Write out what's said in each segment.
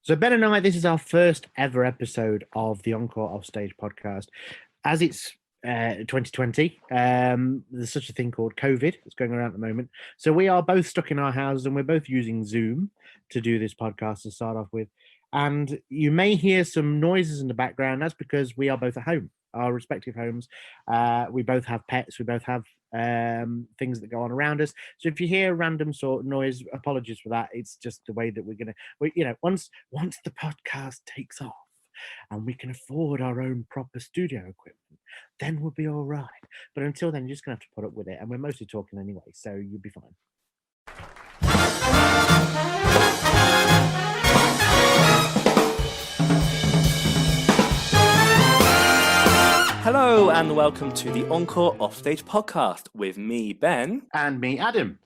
So Ben and I, this is our first ever episode of the Encore Offstage Podcast. As it's 2020, there's such a thing called COVID that's going around at the moment. So we are both stuck in our houses and we're both using Zoom to do this podcast to start off with. And you may hear some noises in the background. That's because we are both at home, our respective homes. We both have pets. We both have things that go on around us. So if you hear random sort of noise, apologies for that. It's just the way that we're gonna, once the podcast takes off and we can afford our own proper studio equipment, then we'll be all right. But until then, you're just gonna have to put up with it, and we're mostly talking anyway, so you'll be fine. Hello and welcome to the Encore Offstage Podcast with me, Ben. And me, Adam.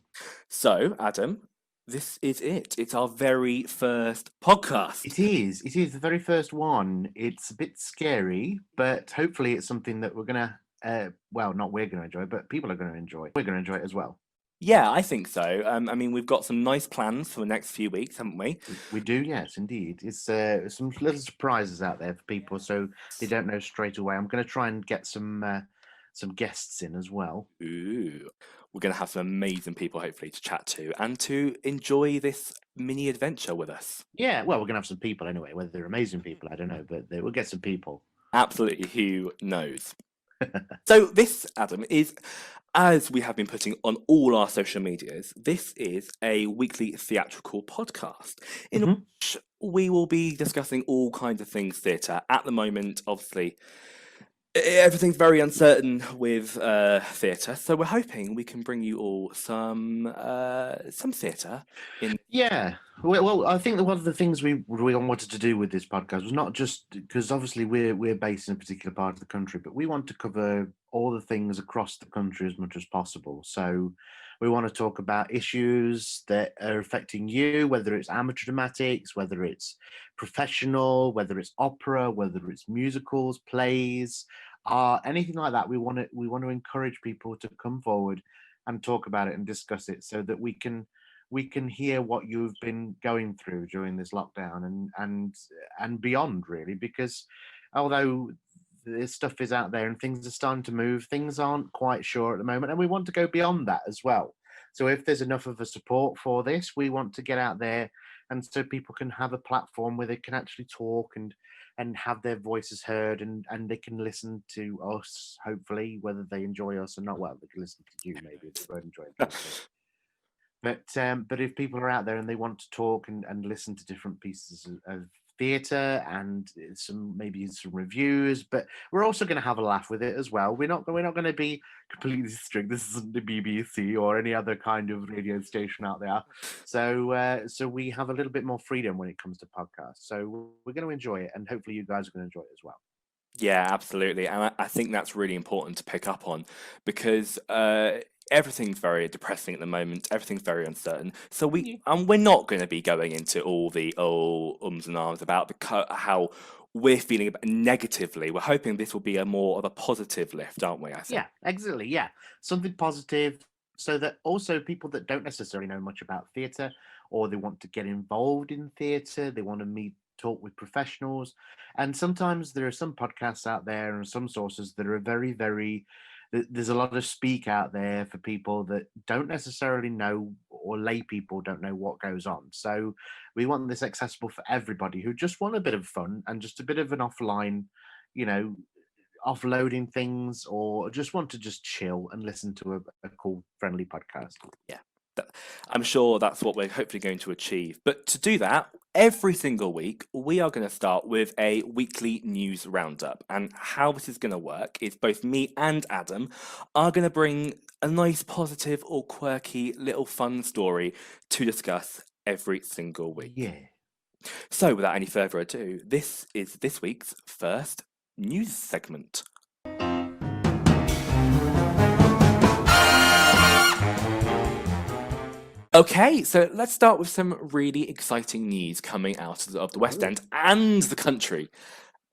So, Adam, this is it. It's our very first podcast. It is the very first one. It's a bit scary, but hopefully it's something that we're going to, not we're going to enjoy, but people are going to enjoy. We're going to enjoy it as well. Yeah, I think so. We've got some nice plans for the next few weeks, haven't we? We do, yes, indeed. It's some little surprises out there for people, so they don't know straight away. I'm going to try and get some guests in as well. Ooh, we're going to have some amazing people, hopefully, to chat to and to enjoy this mini adventure with us. Yeah, well, we're going to have some people anyway. Whether they're amazing people, I don't know, but we'll get some people. Absolutely, who knows? So this, Adam, is, as we have been putting on all our social medias, this is a weekly theatrical podcast in which we will be discussing all kinds of things theatre. At the moment, obviously, everything's very uncertain with theatre, so we're hoping we can bring you all some theatre. Yeah, well, I think that one of the things we wanted to do with this podcast was not just because obviously we're based in a particular part of the country, but we want to cover all the things across the country as much as possible. So we want to talk about issues that are affecting you, whether it's amateur dramatics, whether it's professional, whether it's opera, whether it's musicals, plays, anything like that. We want to encourage people to come forward and talk about it and discuss it, so that we can hear what you've been going through during this lockdown and beyond, really, because although this stuff is out there and things are starting to move, things aren't quite sure at the moment, and we want to go beyond that as well. So if there's enough of a support for this, we want to get out there, and so people can have a platform where they can actually talk and have their voices heard, and they can listen to us, hopefully, whether they enjoy us or not. Well, they can listen to you maybe if they won't enjoy it. But if people are out there and they want to talk and listen to different pieces of theatre and maybe some reviews, but we're also going to have a laugh with it as well. We're not going to be completely strict. This isn't the BBC or any other kind of radio station out there. So we have a little bit more freedom when it comes to podcasts. So we're going to enjoy it, and hopefully you guys are going to enjoy it as well. Yeah, absolutely. And I think that's really important to pick up on, because everything's very depressing at the moment. Everything's very uncertain. So we're not going to be going into all the ums and ahs about how we're feeling negatively. We're hoping this will be more of a positive lift, aren't we? I think. Yeah, exactly. Yeah, something positive, so that also people that don't necessarily know much about theatre, or they want to get involved in theatre, they want to talk with professionals. And sometimes there are some podcasts out there and some sources that are very, very, there's a lot of speak out there for people that don't necessarily know, or lay people don't know what goes on. So we want this accessible for everybody who just want a bit of fun and just a bit of an offline, offloading things, or just want to just chill and listen to a cool, friendly podcast. Yeah. I'm sure that's what we're hopefully going to achieve. But to do that, every single week, we are going to start with a weekly news roundup. And how this is going to work is both me and Adam are going to bring a nice, positive or quirky little fun story to discuss every single week. Yeah. So without any further ado, this is this week's first news segment. Okay, so let's start with some really exciting news coming out of the West End and the country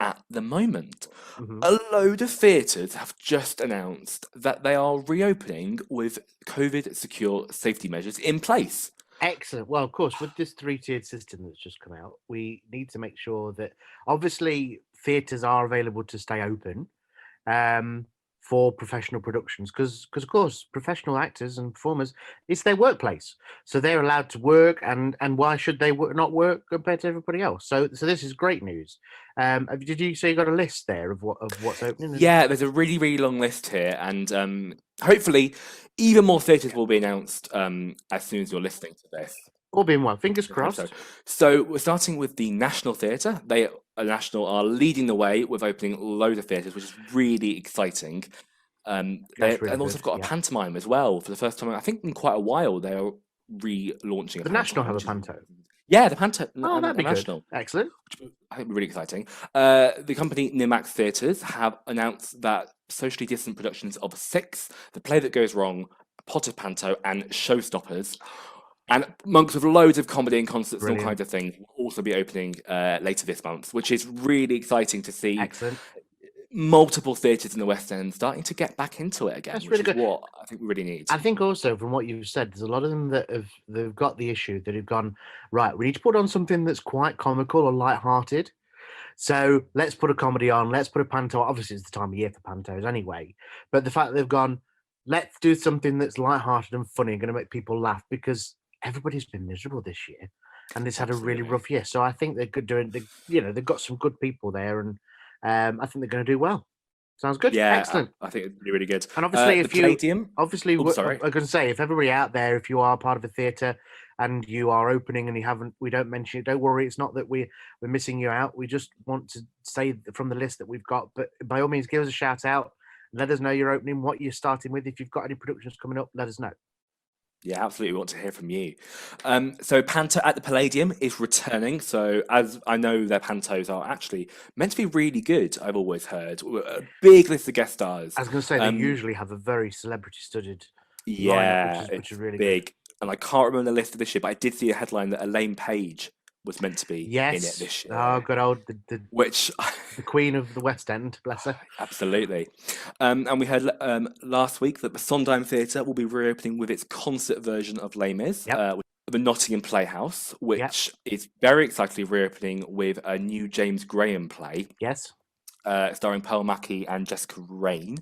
at the moment. A load of theatres have just announced that they are reopening with COVID-secure safety measures in place. Excellent. Well, of course, with this three-tiered system that's just come out, we need to make sure that obviously theatres are available to stay open for professional productions because of course professional actors and performers, it's their workplace, so they're allowed to work, and why should they not work compared to everybody else? So this is great news. Did you say you got a list there of what's opening? Yeah, there's a really, really long list here, and hopefully even more theatres will be announced as soon as you're listening to this. All being well, fingers I hope crossed. So we're starting with the National Theatre. They are leading the way with opening loads of theatres, which is really exciting. That's really And also good, got a yeah. pantomime as well for the first time, I think, in quite a while. They are relaunching a The National have a pantomime, which is- panto. Yeah, the panto. Oh, that'd be National. good. Excellent. Which I think would be really exciting. The company Nimax Theatres have announced that socially distant productions of Six, The Play That Goes Wrong, Potted Panto, and Showstoppers, and amongst with loads of comedy and concerts and all Brilliant. kinds of things, will also be opening later this month, which is really exciting to see. Excellent. Multiple theatres in the West End starting to get back into it again, That's which really is good. what I think we really need. I think also from what you've said, there's a lot of them that they've got the issue that have gone, right, we need to put on something that's quite comical or light-hearted. So let's put a comedy on, let's put a panto. Obviously, it's the time of year for pantos anyway. But the fact that they've gone, let's do something that's light-hearted and funny and going to make people laugh, because everybody's been miserable this year and it's had a really Absolutely. rough year. So I think they're good doing, they've got some good people there, and I think they're going to do well. Sounds good. Yeah, Excellent. I think it's really, really good. And obviously, the Palladium. Sorry. I'm going to say, if everybody out there, if you are part of a theatre and you are opening and we don't mention it, don't worry. It's not that we're missing you out. We just want to say from the list that we've got. But by all means, give us a shout out. Let us know you're opening, what you're starting with. If you've got any productions coming up, let us know. Yeah, absolutely. We want to hear from you. So Panto at the Palladium is returning. So as I know, their pantos are actually meant to be really good. I've always heard a big list of guest stars. I was going to say they usually have a very celebrity-studded lineup, which is really big. good. And I can't remember the list of this year, but I did see a headline that Elaine Page was meant to be in it this year. Oh, good old the Queen of the West End, bless her. Absolutely. And we heard last week that the Sondheim Theatre will be reopening with its concert version of Les Mis, the Nottingham Playhouse, which is very excitedly reopening with a new James Graham play. Yes. Starring Pearl Mackie and Jessica Raine,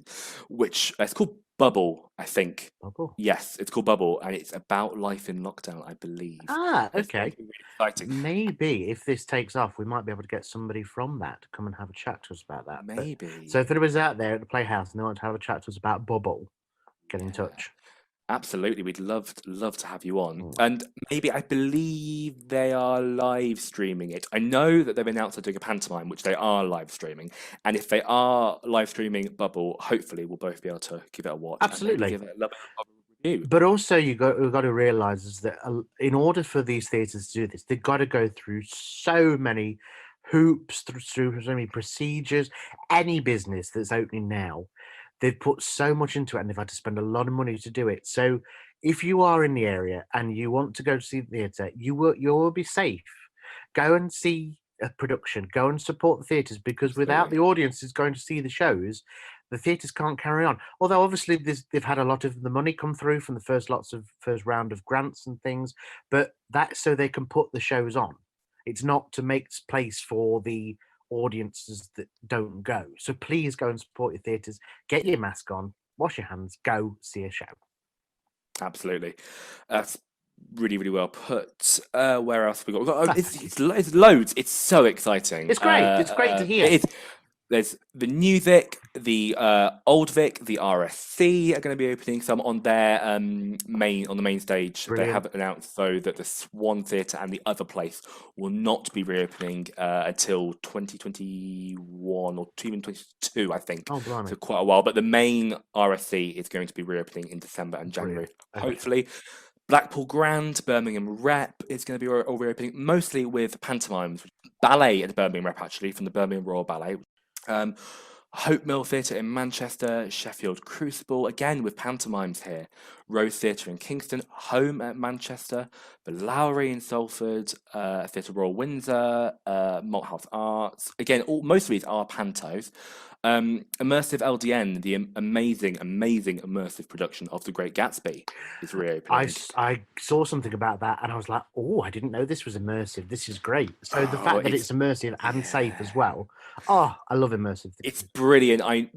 which it's called Bubble, I think. Bubble? Yes, it's called Bubble, and it's about life in lockdown, I believe. Ah, okay. Really exciting. Maybe if this takes off, we might be able to get somebody from that to come and have a chat to us about that. Maybe. So if anybody's out there at the Playhouse and they want to have a chat to us about Bubble, get in touch. Absolutely, we'd love to have you on. And maybe, I believe they are live streaming it. I know that they've announced they're doing a pantomime, which they are live streaming. And if they are live streaming Bubble, hopefully we'll both be able to give it a watch. Absolutely. And give it a lovely review. But also, we've got to realise is that in order for these theatres to do this, they've got to go through so many hoops, through so many procedures. Any business that's opening now, they've put so much into it and they've had to spend a lot of money to do it. So if you are in the area and you want to go to see the theatre, you will be safe. Go and see a production. Go and support the theatres, because without the audiences going to see the shows, the theatres can't carry on. Although obviously they've had a lot of the money come through from the first round of grants and things, but that's so they can put the shows on. It's not to make place for the audiences that don't go. So please go and support your theatres. Get your mask on, wash your hands, go see a show. Absolutely. That's really, really well put. Where else have we got? It's loads. It's so exciting. It's great. It's great to hear. There's the new Vic, the old Vic, the RSC are going to be opening some on their main stage. Brilliant. They have announced though that the Swan Theatre and the other place will not be reopening until 2021 or even 2022, I think. Oh, blimey. So quite a while. But the main RSC is going to be reopening in December and January, hopefully. Blackpool Grand, Birmingham Rep is going to be all reopening, mostly with pantomimes. Ballet at the Birmingham Rep, actually, from the Birmingham Royal Ballet. Hope Mill Theatre in Manchester, Sheffield Crucible, again with pantomimes here. Rose Theatre in Kingston, Home at Manchester, the Lowry in Salford, Theatre Royal Windsor, Malthouse Arts. Again, most of these are pantos. Immersive LDN, the amazing immersive production of The Great Gatsby, is reopening. I saw something about that and I was like, oh, I didn't know this was immersive. This is great. So the fact that it's immersive and safe as well. Oh, I love immersive. It's brilliant. I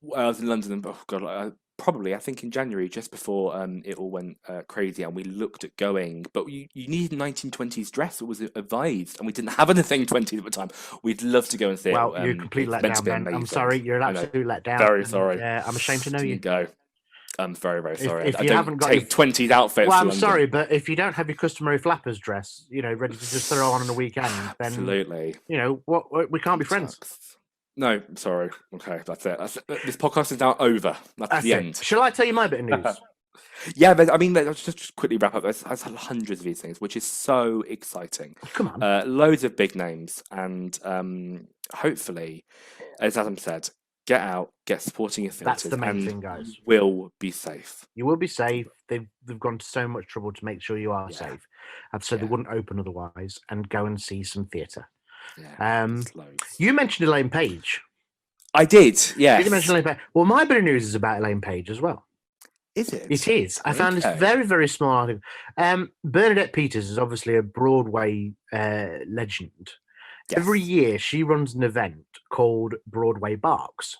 was in London, and oh god, probably I think in January, just before it all went crazy, and we looked at going, but you need 1920s dress. It was advised, and we didn't have anything 20s at the time. We'd love to go and see it. Well, you're completely let down, Ben. I'm sorry, you're an absolute letdown. Very sorry. Yeah, I'm ashamed to know you. Go. I'm very sorry. If I you don't haven't got take 20s outfits. Well, I'm sorry, but if you don't have your customary flappers dress, ready to just throw on a weekend, then absolutely, what we can't be friends. No, sorry. Okay, that's it. This podcast is now over. That's the end. Shall I tell you my bit of news? Yeah, I mean, let's just quickly wrap up. There's hundreds of these things, which is so exciting. Come on. Loads of big names, and hopefully, as Adam said, get out, get supporting your theatres. That's the main thing, guys. Will be safe. You will be safe. They've gone to so much trouble to make sure you are safe, and so they wouldn't open otherwise. And go and see some theatre. Yeah, you mentioned Elaine Page. I did, yes. You mentioned Elaine Page. Well, my bit of news is about Elaine Page as well. Is it? It is. I found this very, very small article. Bernadette Peters is obviously a Broadway legend. Yes. Every year she runs an event called Broadway Barks.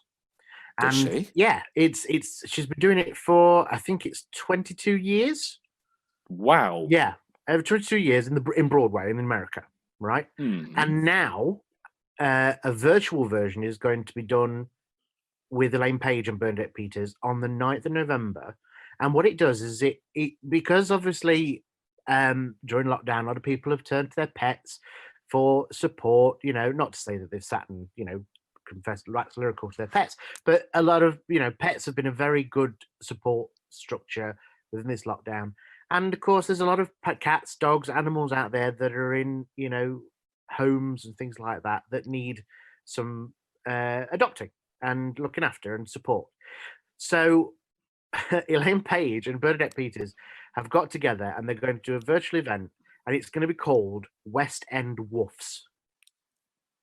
Does she? Yeah, she's been doing it for, I think it's 22 years. Wow. Yeah, over 22 years in Broadway in America. Right. Mm-hmm. And now a virtual version is going to be done with Elaine Page and Bernadette Peters on the 9th of November. And what it does is it because obviously during lockdown, a lot of people have turned to their pets for support, not to say that they've sat and, confessed wax lyrical to their pets, but a lot of, pets have been a very good support structure within this lockdown. And of course, there's a lot of cats, dogs, animals out there that are in, homes and things like that need some adopting and looking after and support. So Elaine Page and Bernadette Peters have got together and they're going to do a virtual event, and it's going to be called West End Woofs.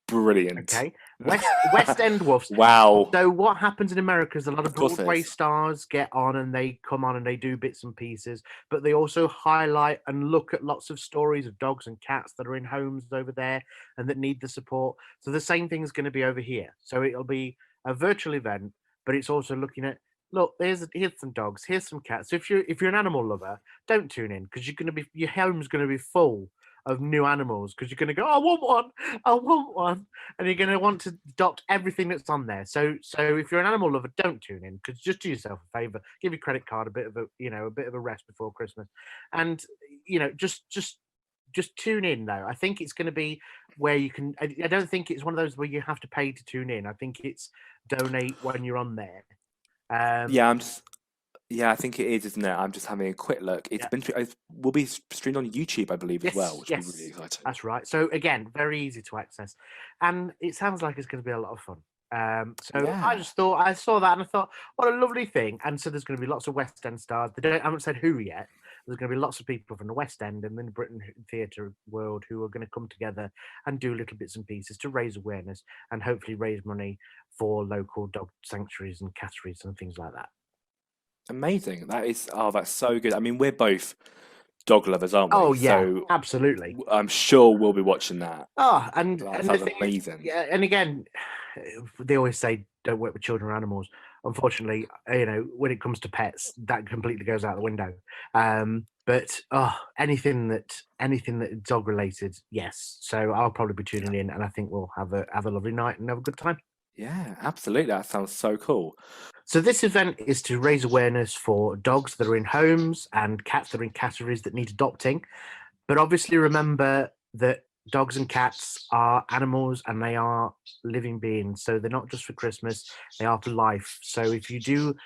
Brilliant. Okay. West End Woofs. Wow. So what happens in America is a lot of Broadway stars get on and they come on and they do bits and pieces, but they also highlight and look at lots of stories of dogs and cats that are in homes over there and that need the support. So the same thing is going to be over here. So it'll be a virtual event, but it's also looking at, look, here's some dogs, here's some cats. So if you're an animal lover, don't tune in because your home's going to be full of new animals because you're going to go, I want one, and you're going to want to adopt everything that's on there. So if you're an animal lover, don't tune in, because just do yourself a favor, give your credit card a bit of a rest before Christmas, and just tune in. Though I think it's going to be where you can. I don't think it's one of those where you have to pay to tune in. I think it's donate when you're on there. Yeah, I think it is, isn't it? I'm just having a quick look. It will be streamed on YouTube, I believe, as well, which will be really exciting. That's right. So again, very easy to access, and it sounds like it's going to be a lot of fun. I just thought, I saw that and I thought, what a lovely thing. And so there's going to be lots of West End stars. I haven't said who yet. There's going to be lots of people from the West End and the Britain theatre world who are going to come together and do little bits and pieces to raise awareness and hopefully raise money for local dog sanctuaries and catteries and things like that. Amazing. That's so good. I mean, we're both dog lovers, aren't we? Oh yeah, so absolutely. I'm sure we'll be watching that. Oh, and that's amazing. And again, they always say don't work with children or animals. Unfortunately, when it comes to pets, that completely goes out the window. But anything that dog related, yes. So I'll probably be tuning in, and I think we'll have a lovely night and have a good time. Yeah, absolutely. That sounds so cool. So this event is to raise awareness for dogs that are in homes and cats that are in catteries that need adopting. But obviously remember that dogs and cats are animals and they are living beings. So they're not just for Christmas, they are for life. So if you do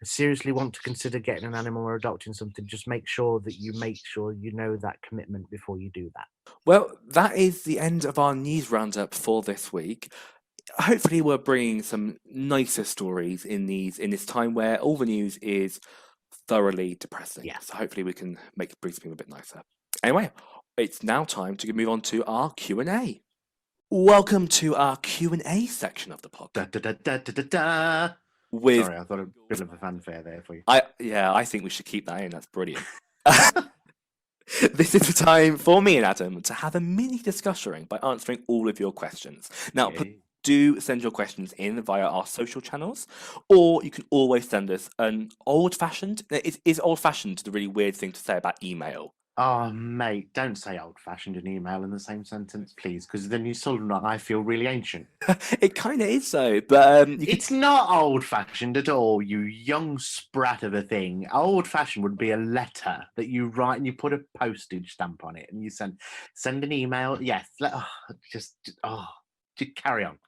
seriously want to consider getting an animal or adopting something, just make sure you know that commitment before you do that. Well, that is the end of our news roundup for this week. Hopefully we're bringing some nicer stories in this time where all the news is thoroughly depressing. Yeah. So hopefully we can bring something a bit nicer. Anyway, it's now time to move on to our Q&A. Welcome to our Q&A section of the podcast. Da, da, da, da, da, da. With Sorry, I thought a bit of a fanfare there for you. I think we should keep that in. That's brilliant. This is the time for me and Adam to have a mini discussion by answering all of your questions. Now, do send your questions in via our social channels, or you can always send us an old-fashioned. Is old-fashioned the really weird thing to say about email? Oh, mate, don't say old-fashioned and email in the same sentence, please, because then you sort of I feel really ancient. It kind of is so, but it's not old-fashioned at all, you young sprat of a thing. Old-fashioned would be a letter that you write and you put a postage stamp on it and you send an email. Yes, just carry on.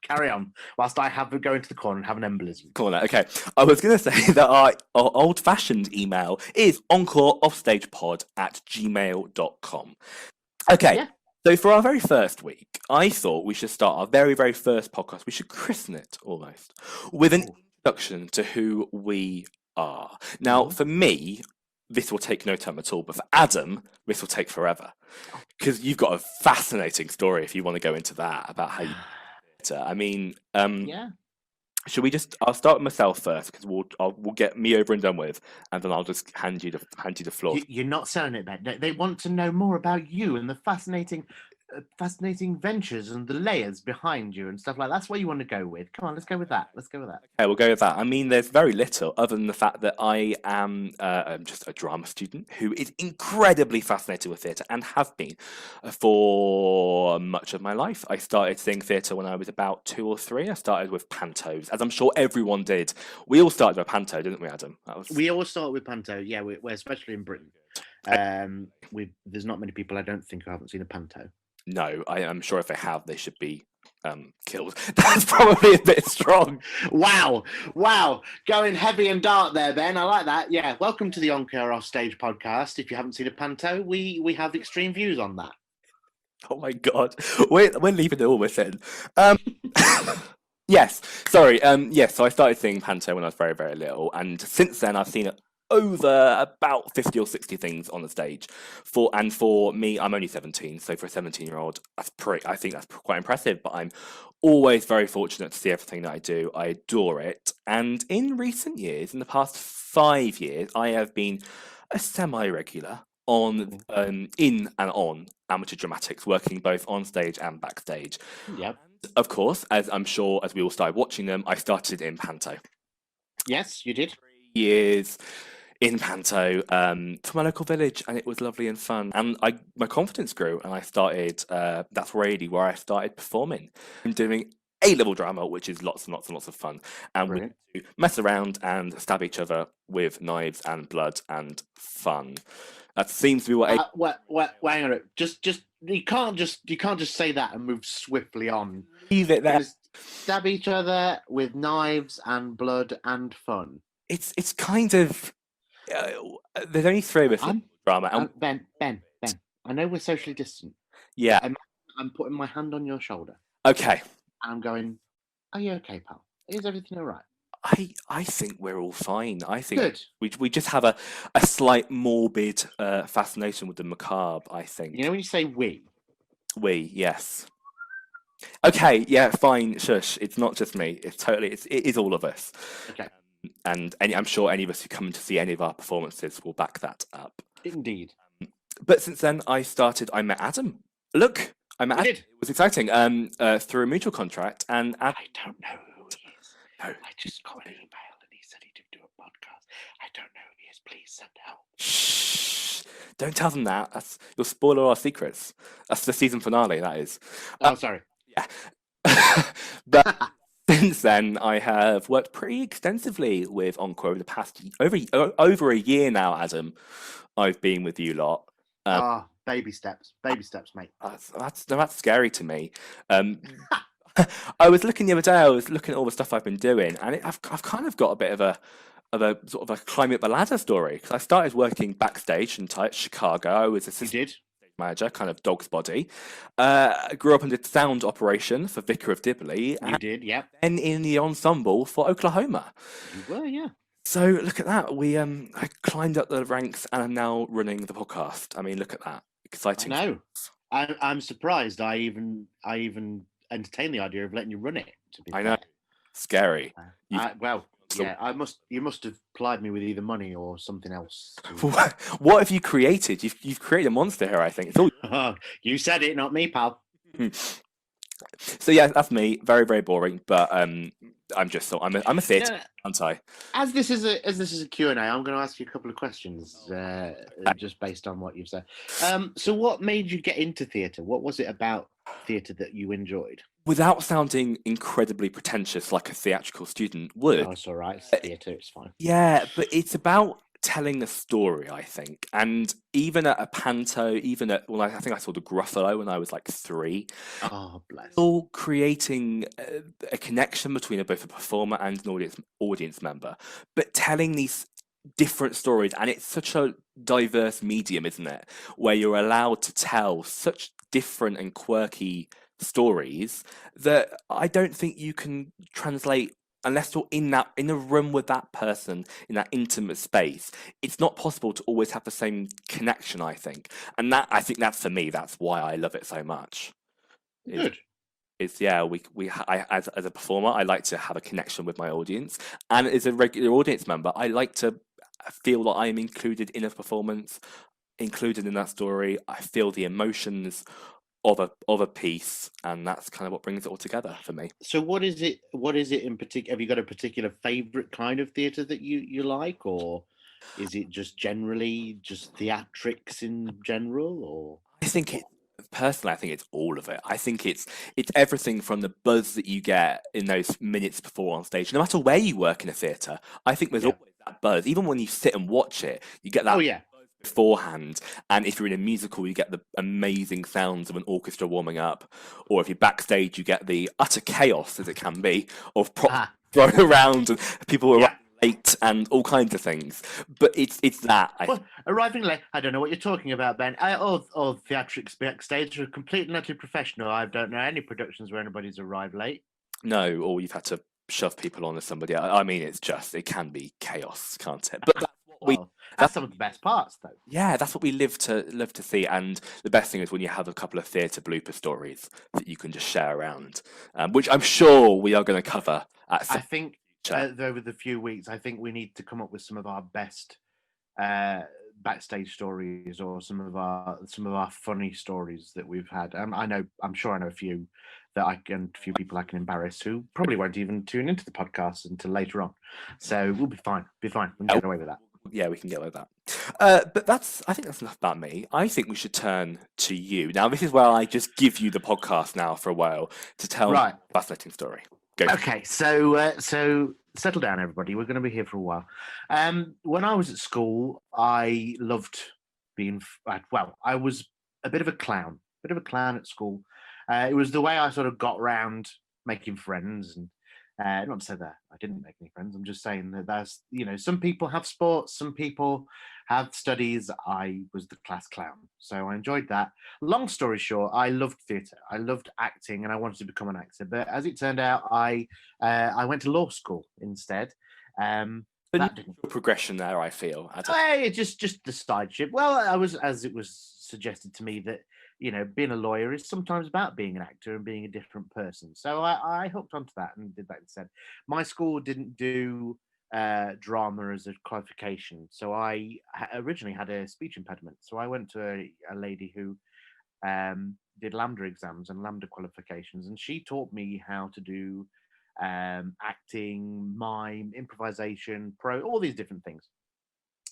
Whilst I go into the corner and have an embolism. Corner. Okay, I was going to say that our old-fashioned email is encoreoffstagepod@gmail.com. Okay. Yeah. So for our very first week, I thought we should start our very, very first podcast. We should christen it almost with an introduction to who we are. Now, for me, this will take no time at all, but for Adam, this will take forever because you've got a fascinating story if you want to go into that about how you. I mean, yeah. Should we I'll start with myself first because we'll get me over and done with, and then I'll just hand you the floor. You're not selling it, man. They want to know more about you and the fascinating ventures and the layers behind you and stuff like that. That's what you want to go with. Come on, let's go with that. Okay, we'll go with that. I mean, there's very little other than the fact that I am just a drama student who is incredibly fascinated with theatre and have been for much of my life. I started seeing theatre when I was about 2 or 3. I started with pantos, as I'm sure everyone did. We all started with panto, didn't we, Adam? We all started with panto, yeah, we're especially in Britain. There's not many people I don't think who haven't seen a panto. No, I'm sure if they have, they should be killed. That's probably a bit strong. Wow. Going heavy and dark there, Ben. I like that. Yeah, welcome to the Encore Offstage Podcast. If you haven't seen a panto, we have extreme views on that. Oh my God. We're leaving it all within. Yes, sorry. Yes, so I started seeing panto when I was very, very little. And since then, I've seen it over about 50 or 60 things on the stage. For me, I'm only 17, so for a 17-year-old, I think that's quite impressive. But I'm always very fortunate to see everything that I do. I adore it. And in recent years, in the past 5 years, I have been a semi-regular in and on amateur dramatics, working both on stage and backstage. Yep. And of course, as I'm sure as we all started watching them, I started in panto. Yes, you did. 3 years in panto for my local village, and it was lovely and fun. And my confidence grew, and I started. That's really where I started performing. I'm doing A-level drama, which is lots and lots and lots of fun, and we mess around and stab each other with knives and blood and fun. That seems to be what. Hang on. Just you can't just say that and move swiftly on. Leave it there. Stab each other with knives and blood and fun. It's kind of. There's only 3 of us in drama. Ben, I know we're socially distant. Yeah. I'm putting my hand on your shoulder. Okay. And I'm going, are you okay, pal? Is everything all right? I think we're all fine. I think good. We just have a slight morbid fascination with the macabre, I think. You know when you say we? We, yes. Okay, yeah, fine, shush. It's not just me. It is all of us. Okay. And I'm sure any of us who come to see any of our performances will back that up. Indeed. But since then, I met Adam. Look, I met Adam. It was exciting. Through a mutual contract. And I don't know who he is. No. I just got an email and he said he did do a podcast. I don't know who he is. Please send help. Shh. Don't tell them that. You'll spoil all our secrets. That's the season finale, that is. Oh, sorry. Yeah. But since then, I have worked pretty extensively with Encore over the past over a year now, Adam. I've been with you lot. Baby steps, mate. That's scary to me. I was looking the other day. I was looking at all the stuff I've been doing, and I've kind of got a bit of a sort of a climb up the ladder story because I started working backstage in Chicago. I was assistant manager, kind of dog's body. Grew up and did sound operation for Vicar of Dibley. You did, yeah. And in the ensemble for Oklahoma. You were, yeah. So look at that. I climbed up the ranks and I'm now running the podcast. I mean, look at that. I Exciting. know. I'm surprised. I even entertained the idea of letting you run it. To be I know. fair. Scary. You must have plied me with either money or something else. What have you created? You've created a monster here, I think. It's all... You said it, not me, pal. So yeah, that's me. Very, very boring, but I'm a theatre, aren't I? As this is a Q&A, I'm going to ask you a couple of questions just based on what you've said. So what made you get into theatre? What was it about theatre that you enjoyed? Without sounding incredibly pretentious like a theatrical student would. Oh, it's all right. It's theatre. It's fine. Yeah, but it's about telling a story, I think. And even at a panto, I think I saw the Gruffalo when I was like 3. Oh, bless. Still creating a connection between both a performer and an audience member, but telling these different stories. And it's such a diverse medium, isn't it? Where you're allowed to tell such different and quirky stories that I don't think you can translate unless you're in a room with that person in that intimate space. It's not possible to always have the same connection, I think. And I think that's, for me, that's why I love it so much. Good. As a performer, I like to have a connection with my audience, and as a regular audience member, I like to feel that I am included in a performance, included in that story. I feel the emotions of a piece, and that's kind of what brings it all together for me. So what is it in particular? Have you got a particular favorite kind of theatre that you like, or is it just generally just theatrics in general? Or Personally, I think it's all of it. I think it's everything from the buzz that you get in those minutes before on stage. No matter where you work in a theatre, I think there's always that buzz. Even when you sit and watch it, you get that buzz beforehand. And if you're in a musical, you get the amazing sounds of an orchestra warming up. Or if you're backstage, you get the utter chaos, as it can be, of props thrown around and people arriving late and all kinds of things. But it's that. Arriving late, I don't know what you're talking about, Ben. All theatrics backstage are completely and utterly professional. I don't know any productions where anybody's arrived late. No, or you've had to shove people onto somebody. I mean, it can be chaos, can't it? But that's some of the best parts, though. Yeah, that's what we live to see. And the best thing is when you have a couple of theatre blooper stories that you can just share around, which I'm sure we are going to cover. I think over the few weeks, I think we need to come up with some of our best backstage stories, or some of our funny stories that we've had. I'm sure I know a few a few people I can embarrass who probably won't even tune into the podcast until later on. So we'll be fine. We can get away with that. Yeah, we can get away with that. But I think that's enough about me. I think we should turn to you. Now, this is where I just give you the podcast now for a while to tell a fascinating story. Go. Okay, so settle down, everybody. We're going to be here for a while. When I was at school, I loved being. I was a bit of a clown at school. It was the way I sort of got around making friends, and not to say that I didn't make any friends. I'm just saying that there's, some people have sports, some people have studies. I was the class clown, so I enjoyed that. Long story short, I loved theatre. I loved acting, and I wanted to become an actor. But as it turned out, I went to law school instead. That didn't progression there. I feel. Just the side ship. Well, I was, as it was suggested to me, that being a lawyer is sometimes about being an actor and being a different person. So I hooked onto that and did that instead. My school didn't do drama as a qualification, so I originally had a speech impediment. So I went to a lady who did LAMDA exams and LAMDA qualifications, and she taught me how to do acting, mime, improvisation, all these different things,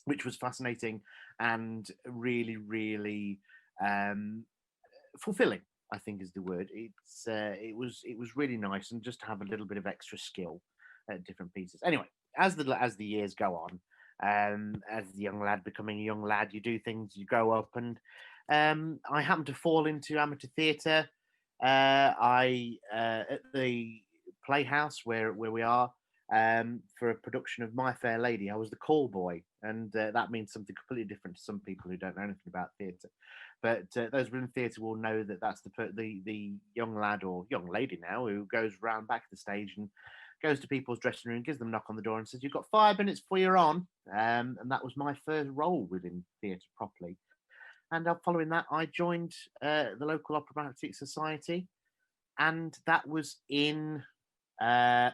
which was fascinating and really, really fulfilling, I think is the word. It was really nice, and just to have a little bit of extra skill at different pieces. Anyway, as the years go on, as the young lad becoming a young lad, you do things, you grow up, and I happened to fall into amateur theatre. I at the Playhouse where we are, for a production of My Fair Lady, I was the call boy, and that means something completely different to some people who don't know anything about theatre. But those in theatre will know that that's the young lad or young lady now who goes round back of the stage and goes to people's dressing room, gives them a knock on the door, and says, "You've got 5 minutes before you're on." And that was my first role within theatre properly. And following that, I joined the local operatic society, and that was in, I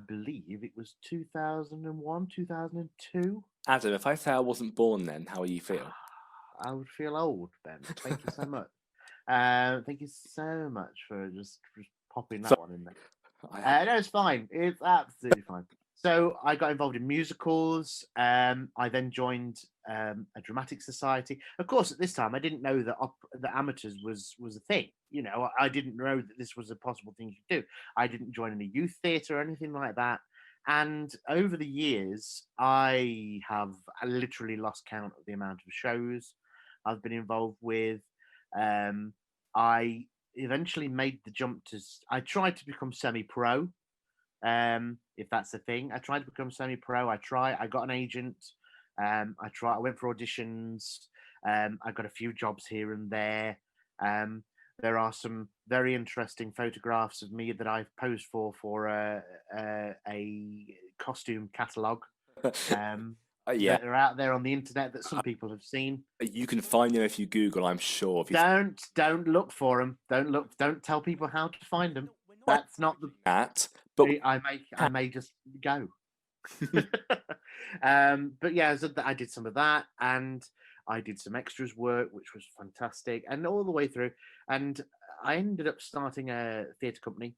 believe it was 2001, 2002. Adam, if I say I wasn't born then, how will you feel? I would feel old, Ben. Thank you so much. Thank you so much for just popping that So- one in there. I- No, it's fine. It's absolutely fine. So I got involved in musicals. I then joined a dramatic society. Of course, at this time, I didn't know that that amateurs was a thing. You know, I didn't know that this was a possible thing you could do. I didn't join any youth theatre or anything like that. And over the years, I have literally lost count of the amount of shows I've been involved with. I eventually made the jump to. I tried to become semi-pro, if that's a thing. I tried to become semi-pro. I got an agent. I went for auditions. I got a few jobs here and there. There are some very interesting photographs of me that I've posed for a costume catalogue. yeah, That are out there on the internet that some people have seen. you can find them if you Google, I'm sure. If you Don't look for them. Don't tell people how to find them. That's not the. that, but I may just go. But yeah, so I did some of that, and I did some extras work, which was fantastic, and all the way through. And I ended up starting a theatre company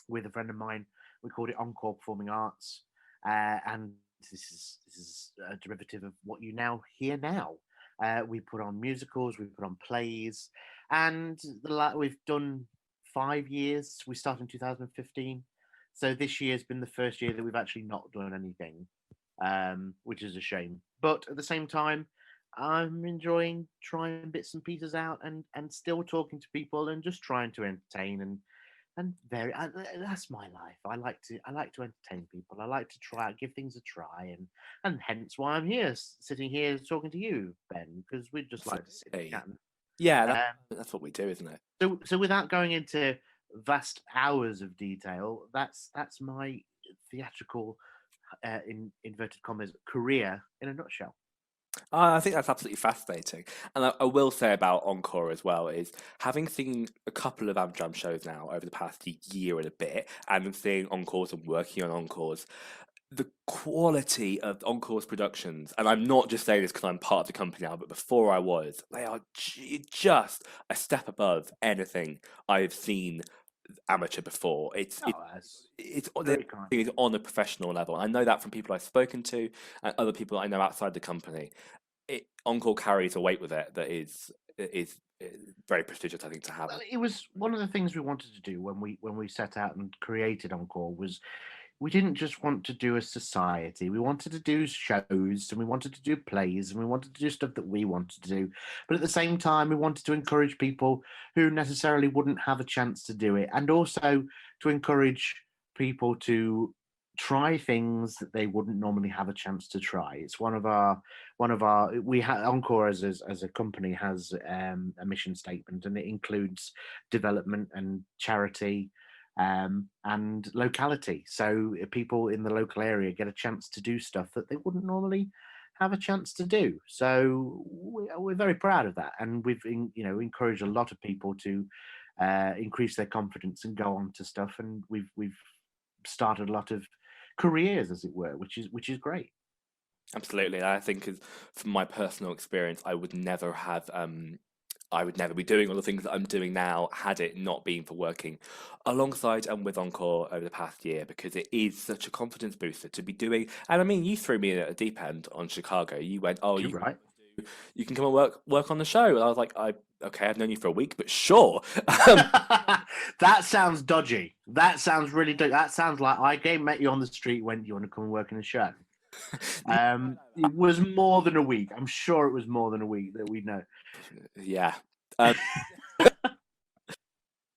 with a friend of mine. We called it Encore Performing Arts, and this is a derivative of what you now hear now. We put on musicals, we put on plays, and we've done 5 years. We started in 2015, so this year's been the first year that we've actually not done anything, which is a shame. But at the same time, I'm enjoying trying bits and pieces out, and still talking to people and just trying to entertain and that's my life. I like to entertain people. I like to give things a try, and hence why I'm here, sitting here talking to you, Ben, because we'd just like to sit and chat. yeah, that's what we do, isn't it? So without going into vast hours of detail, that's my theatrical, in inverted commas, career in a nutshell. I think that's absolutely fascinating. And I will say about Encore as well is having seen a couple of Amdram shows now over the past year and a bit, and seeing Encores and working on Encores, the quality of Encore's productions, and I'm not just saying this because I'm part of the company now, but before I was, they are just a step above anything I've seen amateur before. It's very kind. it's on a professional level. I know that from people I've spoken to and other people I know outside the company. Encore carries a weight with it that is very prestigious, I think, to have. Well, it was one of the things we wanted to do when we set out and created Encore. Was we didn't just want to do a society. We wanted to do shows, and we wanted to do plays, and we wanted to do stuff that we wanted to do. But at the same time, we wanted to encourage people who necessarily wouldn't have a chance to do it, and also to encourage people to try things that they wouldn't normally have a chance to try. It's one of our Encore as a company has a mission statement, and it includes development and charity, and locality. So people in the local area get a chance to do stuff that they wouldn't normally have a chance to do. So we're very proud of that, and we've encouraged a lot of people to increase their confidence and go on to stuff. And we've started a lot of careers, as it were, which is great. Absolutely. I think from my personal experience, I would never be doing all the things that I'm doing now had it not been for working alongside and with Encore over the past year, because it is such a confidence booster to be doing. And I mean, you threw me in at a deep end on Chicago. You went, "Oh, You're right. You can come and work on the show." And I was like, okay, I've known you for a week, but sure. That sounds dodgy. That sounds really dodgy. That sounds like met you on the street, went, "You want to come and work in a show?" It was more than a week. I'm sure it was more than a week that we know. Yeah.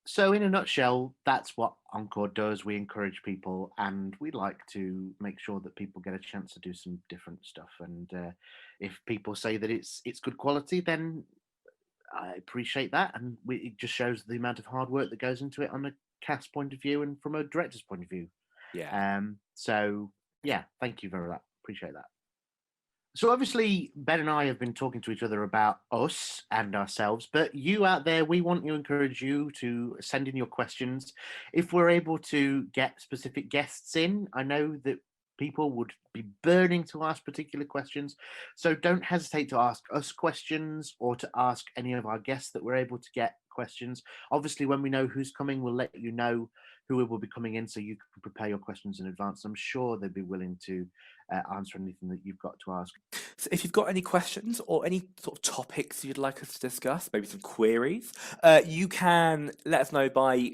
So in a nutshell, that's what Encore does. We encourage people, and we like to make sure that people get a chance to do some different stuff. And if people say that it's good quality, then I appreciate that. And it just shows the amount of hard work that goes into it on a cast point of view and from a director's point of view. Yeah. So yeah, thank you for that. Appreciate that. So obviously, Ben and I have been talking to each other about us and ourselves, but you out there, we want to encourage you to send in your questions. If we're able to get specific guests in, I know that people would be burning to ask particular questions. So don't hesitate to ask us questions or to ask any of our guests that we're able to get questions. Obviously, when we know who's coming, we'll let you know who will be coming in so you can prepare your questions in advance. I'm sure they'd be willing to answer anything that you've got to ask. So if you've got any questions or any sort of topics you'd like us to discuss, maybe some queries, you can let us know by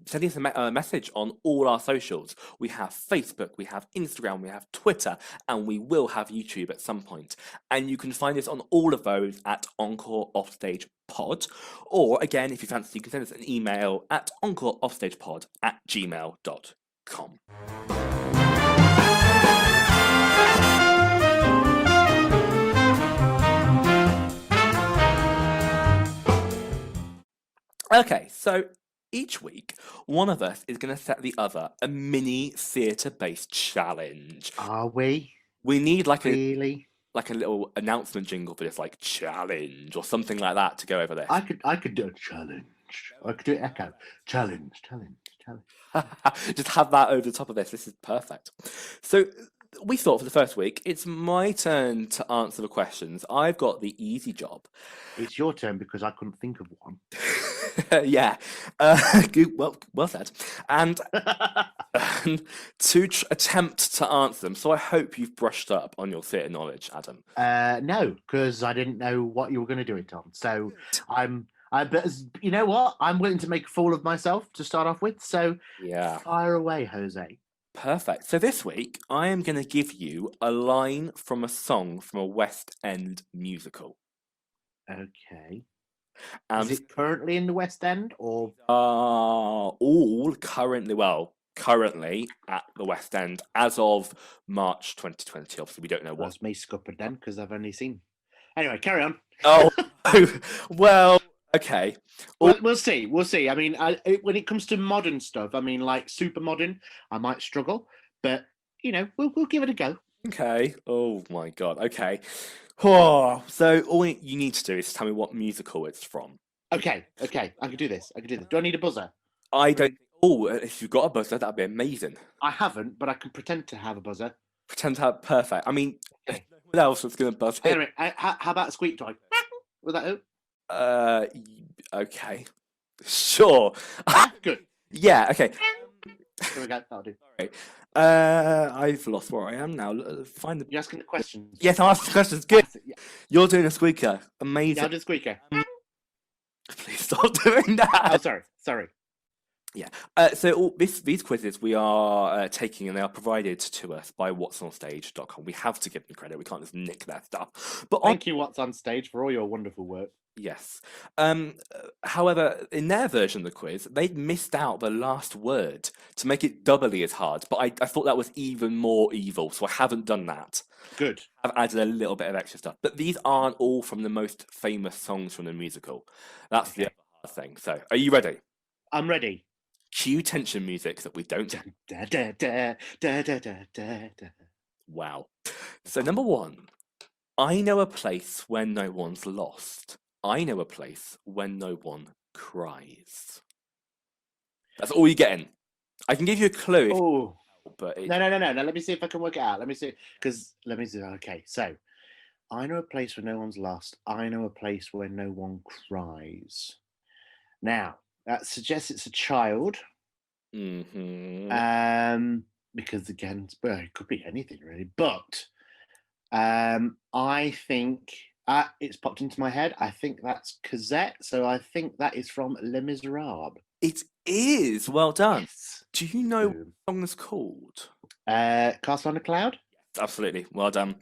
sending us a message on all our socials. We have Facebook, we have Instagram, we have Twitter, and we will have YouTube at some point. And you can find us on all of those at Encore Offstage Pod. Or again, if you fancy, you can send us an email at encoreoffstagepod@gmail.com. Okay, so each week, one of us is going to set the other a mini theatre-based challenge. Are we We need like a really? little announcement jingle for this, like challenge or something like that to go over this. I could do a challenge. I could do echo. Challenge. Just have that over the top of this. This is perfect. So we thought for the first week, it's my turn to answer the questions. I've got the easy job. It's your turn because I couldn't think of one. Yeah. Good, well said. And to attempt to answer them. So I hope you've brushed up on your theatre knowledge, Adam. No, because I didn't know what you were going to do it on. So but you know what? I'm willing to make a fool of myself to start off with. So Yeah. fire away, Jose. Perfect. So this week, I am going to give you a line from a song from a West End musical. Okay. And Is it currently in the West End or? are all currently at the West End as of March 2020. Obviously, we don't know Well, what. it's me scuppered then because I've only seen. Anyway, carry on. Oh, well, okay. We'll see. We'll see. I mean, when it comes to modern stuff, I mean, like super modern, I might struggle, but you know, we'll give it a go. Okay. Oh my God. Okay. Oh, so all you need to do is tell me what musical it's from. Okay. I can do this. Do I need a buzzer? I don't. Oh, if you've got a buzzer, that'd be amazing. I haven't, but I can pretend to have a buzzer. Pretend to have perfect. I mean, Okay. no one else that's going to buzz in. Anyway, how about a squeak toy? Was that it? Okay. Sure. Good. Yeah. Okay. There we go. That'll do. Sorry. I've lost where I am now. Find the. You're asking the questions. Yes, I'm asking questions. Good. Yeah. You're doing a squeaker. Amazing. Yeah, I'll do the squeaker. Please stop doing that. Oh, sorry. Yeah. So these quizzes we are taking, and they are provided to us by whatsonstage.com. We have to give them credit. We can't just nick their stuff. But Thank you, What's on Stage, for all your wonderful work. yes. However, in their version of the quiz, they'd missed out the last word to make it doubly as hard. But I thought that was even more evil, so I haven't done that. Good. I've added a little bit of extra stuff. But these aren't all from the most famous songs from the musical. That's the Okay. other hard thing. So, are you ready? I'm ready. Cue tension music that we don't. Da, da, da, da, da, da, da, da. Wow. So, number one, I know a place where no one's lost. I know a place where no one cries. That's all you're getting. I can give you a clue, Oh, but no. Let me see if I can work it out. Let me see. Okay, so I know a place where no one's lost. I know a place where no one cries. Now, that suggests it's a child. Mhm. Because again, it could be anything really. But I think it's popped into my head. I think that's Cosette. So I think that is from Les Miserables. It is. Well done. Yes. Do you know what Boom. the song is called? Castle on a Cloud. Absolutely. Well done.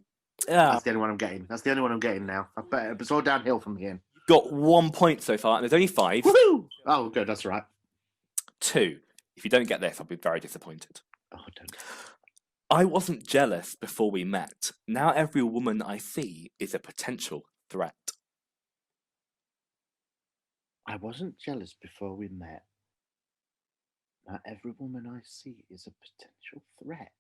Yeah. That's the only one I'm getting now. I bet it's all downhill from here. Got 1 point so far, and there's only 5. Woohoo! Oh, good. That's right. 2. If you don't get this, I'll be very disappointed. Oh, don't. I wasn't jealous before we met. Now every woman I see is a potential threat. I wasn't jealous before we met. Every woman I see is a potential threat.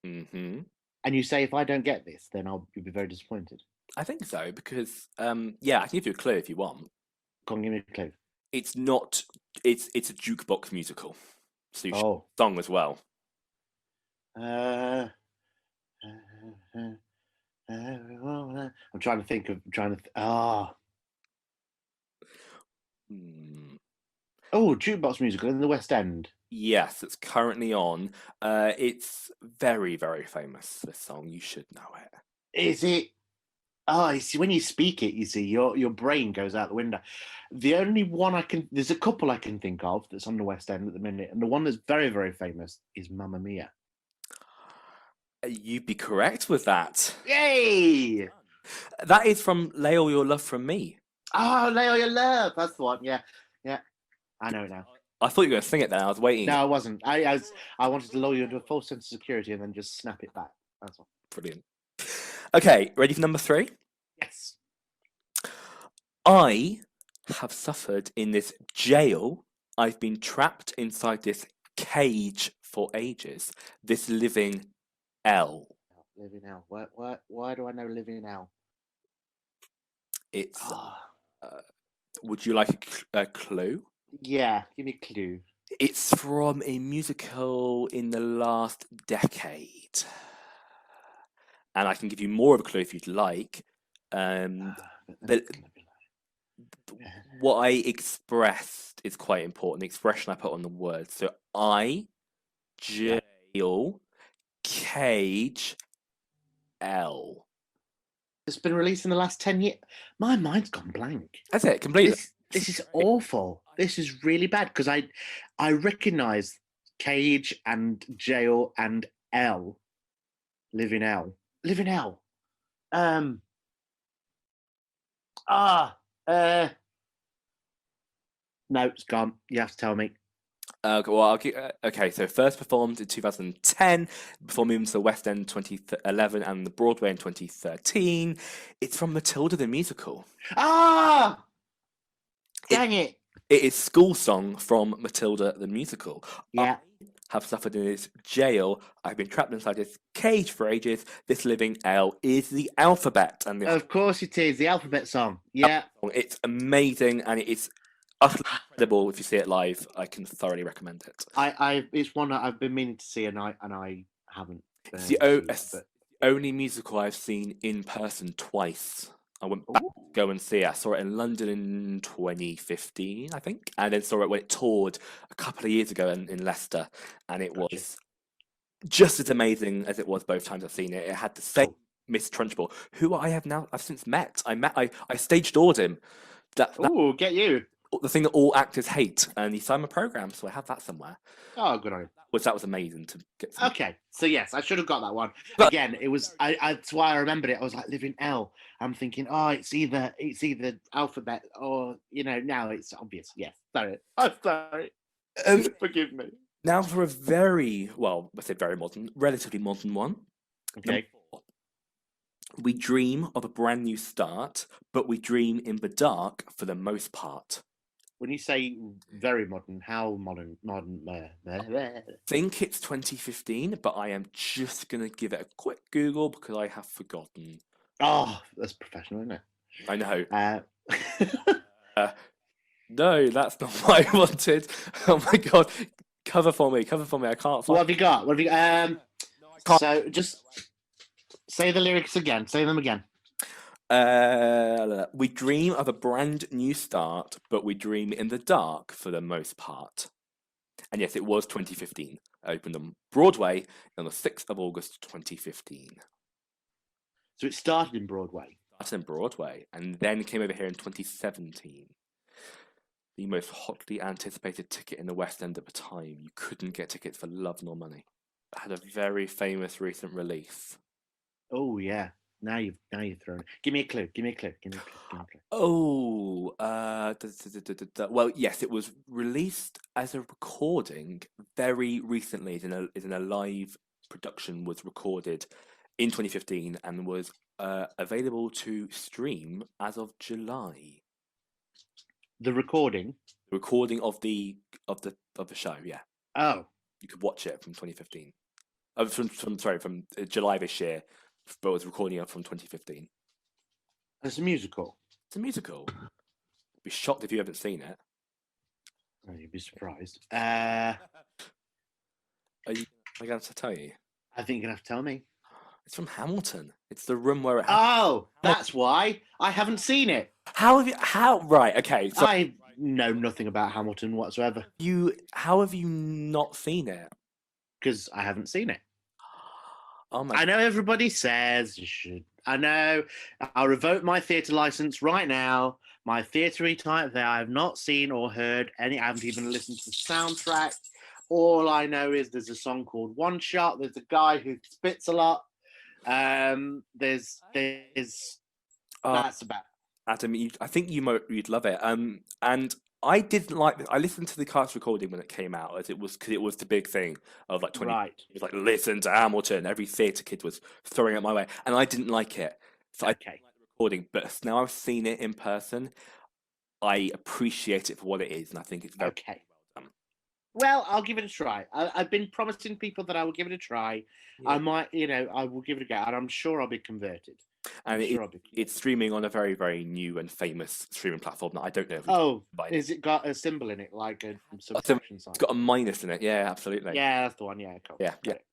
Mm-hmm. And you say if I don't get this, then you'll be very disappointed. I think so because yeah, I can give you a clue if you want. Go on, give me a clue. It's not. It's a jukebox musical, so you should Oh. song as well. I'm trying to think of. Hmm. Oh, jukebox musical in the West End. Yes, it's currently on. It's very, very famous. This song, you should know it. Is it? Oh, you see, when you speak it, you see your brain goes out the window. The only one there's a couple I can think of that's on the West End at the minute, and the one that's very, very famous is Mamma Mia. You'd be correct with that. Yay! That is from "Lay All Your Love from Me." Oh, Lay All Your Love. That's the one. Yeah. I know it now. I thought you were going to sing it then. I was waiting. No, I wasn't. I wanted to lull you into a false sense of security and then just snap it back. That's all. Brilliant. Okay, ready for number 3? Yes. I have suffered in this jail. I've been trapped inside this cage for ages. This living L. Living L. Why do I know Living L? It's. Would you like a clue? Yeah, give me a clue. It's from a musical in the last decade. And I can give you more of a clue if you'd like. What I expressed is quite important. The expression I put on the words. So jail, cage, L. It's been released in the last 10 years. My mind's gone blank. That's it, completely. This is awful. This is really bad because I recognise cage and jail and L. Living L. Living L. No, it's gone. You have to tell me. Okay, so first performed in 2010, before moving to the West End 2011 and the Broadway in 2013. It's from Matilda the musical. Dang it. It is school song from Matilda the musical. Yeah. I have suffered in this jail. I've been trapped inside this cage for ages. This living L is the alphabet. And of course it is. The alphabet song. Yeah. It's amazing and it is utterly incredible. If you see it live, I can thoroughly recommend it. It's one that I've been meaning to see and I haven't. It's the only musical I've seen in person twice. I went back to go and see it. I saw it in London in 2015, I think, and then saw it when it toured a couple of years ago in Leicester, and it was just as amazing as it was both times I've seen it. It had the same Miss Trunchbull, who I've since met. I stage doored him. Get you. The thing that all actors hate, and he signed my program, so I have that somewhere. Oh, good on you. That was amazing to get. Okay, so yes, I should have got that one. Again, it was. That's why I remembered it. I was like, Living L. I'm thinking, it's either alphabet or now it's obvious. Yes, sorry. I'm sorry. Forgive me. Now for a very modern, relatively modern one. Okay. We dream of a brand new start, but we dream in the dark for the most part. When you say very modern, how modern? I think it's 2015, but I am just going to give it a quick Google because I have forgotten. Oh, that's professional, isn't it? I know. No, that's not what I wanted. Oh my God. Cover for me. I can't find. What have you got? So just say the lyrics again. Say them again. We dream of a brand new start, but we dream in the dark for the most part. And yes, it was 2015. I opened on Broadway on the 6th of August 2015. So it started in Broadway. And then came over here in 2017. The most hotly anticipated ticket in the West End at the time. You couldn't get tickets for love nor money. It had a very famous recent release. Oh yeah. Now you've thrown it. Give me a clue. Oh, well, yes, it was released as a recording very recently. Is in a live production, was recorded in 2015 and was available to stream as of July. The recording of the show, yeah. Oh, You could watch it from 2015. From July this year, but it was recording it from 2015. it's a musical. It's a musical. I'd be shocked if you haven't seen it. Oh, you'd be surprised. Am I going to tell you? I think you're gonna have to tell me. It's from Hamilton. It's the room where it happened. Oh, that's why I haven't seen it. Right, okay. So I know nothing about Hamilton whatsoever how have you not seen it? because I haven't seen it. Oh my I know everybody says you should. I know. I'll revoke my theatre license right now. My theatre type there. I have not seen or heard any. I haven't even listened to the soundtrack. All I know is there's a song called One Shot. There's a guy who spits a lot. There's that's about. Adam, I think you'd love it. And I didn't like it. I listened to the cast recording when it came out, as it was because it was the big thing of like 20. Right. It was like listen to Hamilton. Every theatre kid was throwing it my way, and I didn't like it. So I didn't like the recording, but now I've seen it in person. I appreciate it for what it is, and I think it's very Okay. well done. Well, I'll give it a try. I've been promising people that I will give it a try. Yeah. I might, I will give it a go, and I'm sure I'll be converted. And it's streaming on a very, very new and famous streaming platform that I don't know if we Oh, can buy. is it got a symbol in it, like a subtraction sign? It's got a minus in it. Yeah, absolutely. Yeah, that's the one. Yeah, cool. Yeah, Got it.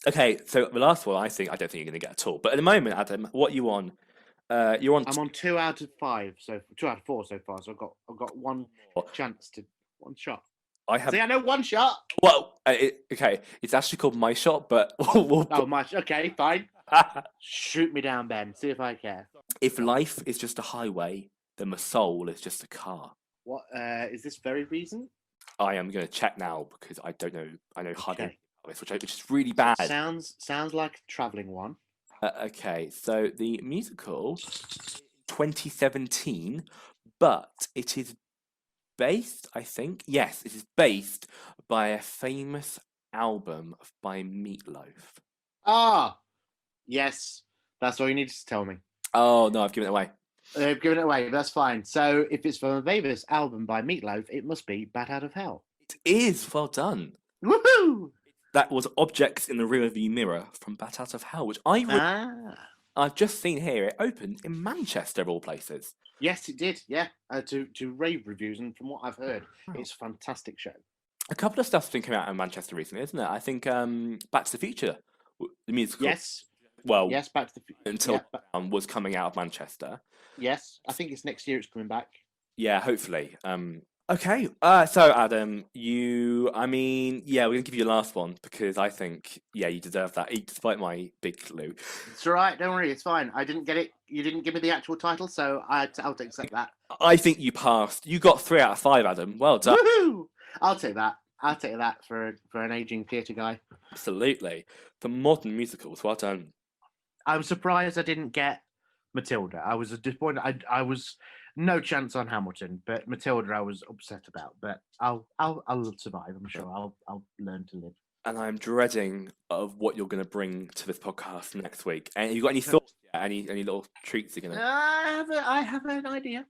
Okay, so the last one, I don't think you're going to get at all. But at the moment, Adam, what are you on? You're on. I'm on 2 out of 5, so 2 out of 4 so far. So I've got one chance to one shot. I have. See, I know one shot. Well, okay, it's actually called My Shot, but Oh, my. Okay, fine. Shoot me down, Ben. See if I care. If life is just a highway, then the soul is just a car. What is this very reason? I am going to check now because I don't know. I know hardly Okay. about this, which is really bad. Sounds like a travelling one. Okay, so the musical, 2017, but it is based, I think, yes, it is based by a famous album by Meatloaf. Ah, yes. That's all you need to tell me. Oh no, I've given it away. They've given it away. That's fine. So if it's from a famous album by Meatloaf, it must be Bat Out of Hell. It is. Well done. Woohoo! That was Objects in the Rearview Mirror from Bat Out of Hell, which I've just seen here. It opened in Manchester, of all places. Yes, it did. Yeah, to rave reviews, and from what I've heard, Wow. it's a fantastic show. A couple of stuff's been coming out in Manchester recently, isn't it? I think Back to the Future, the musical. Yes. Well, yes, Back to the Future. until was coming out of Manchester. Yes, I think it's next year. It's coming back. Yeah, hopefully. Okay. So Adam, we're gonna give you the last one because I think, you deserve that, despite my big clue. It's all right. Don't worry. It's fine. I didn't get it. You didn't give me the actual title, so I'll accept that. I think you passed. You got 3 out of 5, Adam. Well done. Woohoo! I'll take that. I'll take that for an aging theatre guy. Absolutely. The modern musicals. Well done. I'm surprised I didn't get Matilda. I was disappointed. I was no chance on Hamilton, but Matilda I was upset about. But I'll survive. I'm sure. I'll learn to live. And I'm dreading of what you're going to bring to this podcast next week. And have you got any thoughts? Any little treats you're going to? I have an idea.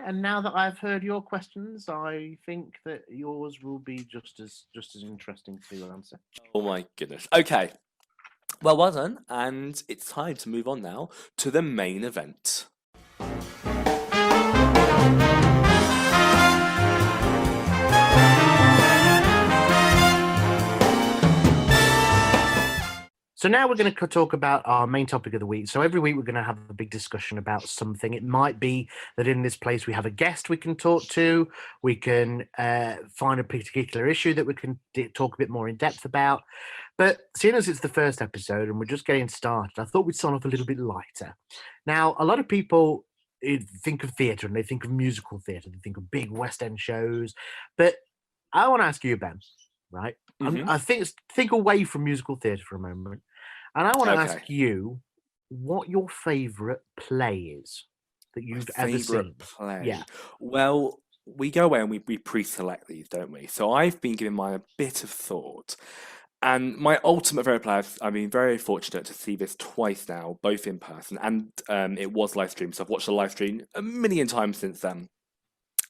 And now that I've heard your questions, I think that yours will be just as interesting to answer. Oh my goodness. Okay. Well done. And it's time to move on now to the main event. So now we're going to talk about our main topic of the week. So every week we're going to have a big discussion about something. It might be that in this place we have a guest we can talk to. We can find a particular issue that we can talk a bit more in depth about. But seeing as it's the first episode and we're just getting started, I thought we'd start off a little bit lighter. Now, a lot of people think of theatre and they think of musical theatre. They think of big West End shows. But I want to ask you, Ben, right? Mm-hmm. I think away from musical theatre for a moment. And I want to ask you what your favourite play is that you've ever seen. Play. Yeah. Well, we go away and we pre-select these, don't we? So I've been giving mine a bit of thought. And my ultimate favourite play, I've been very fortunate to see this twice now, both in person. And it was live streamed, so I've watched the live stream a million times since then.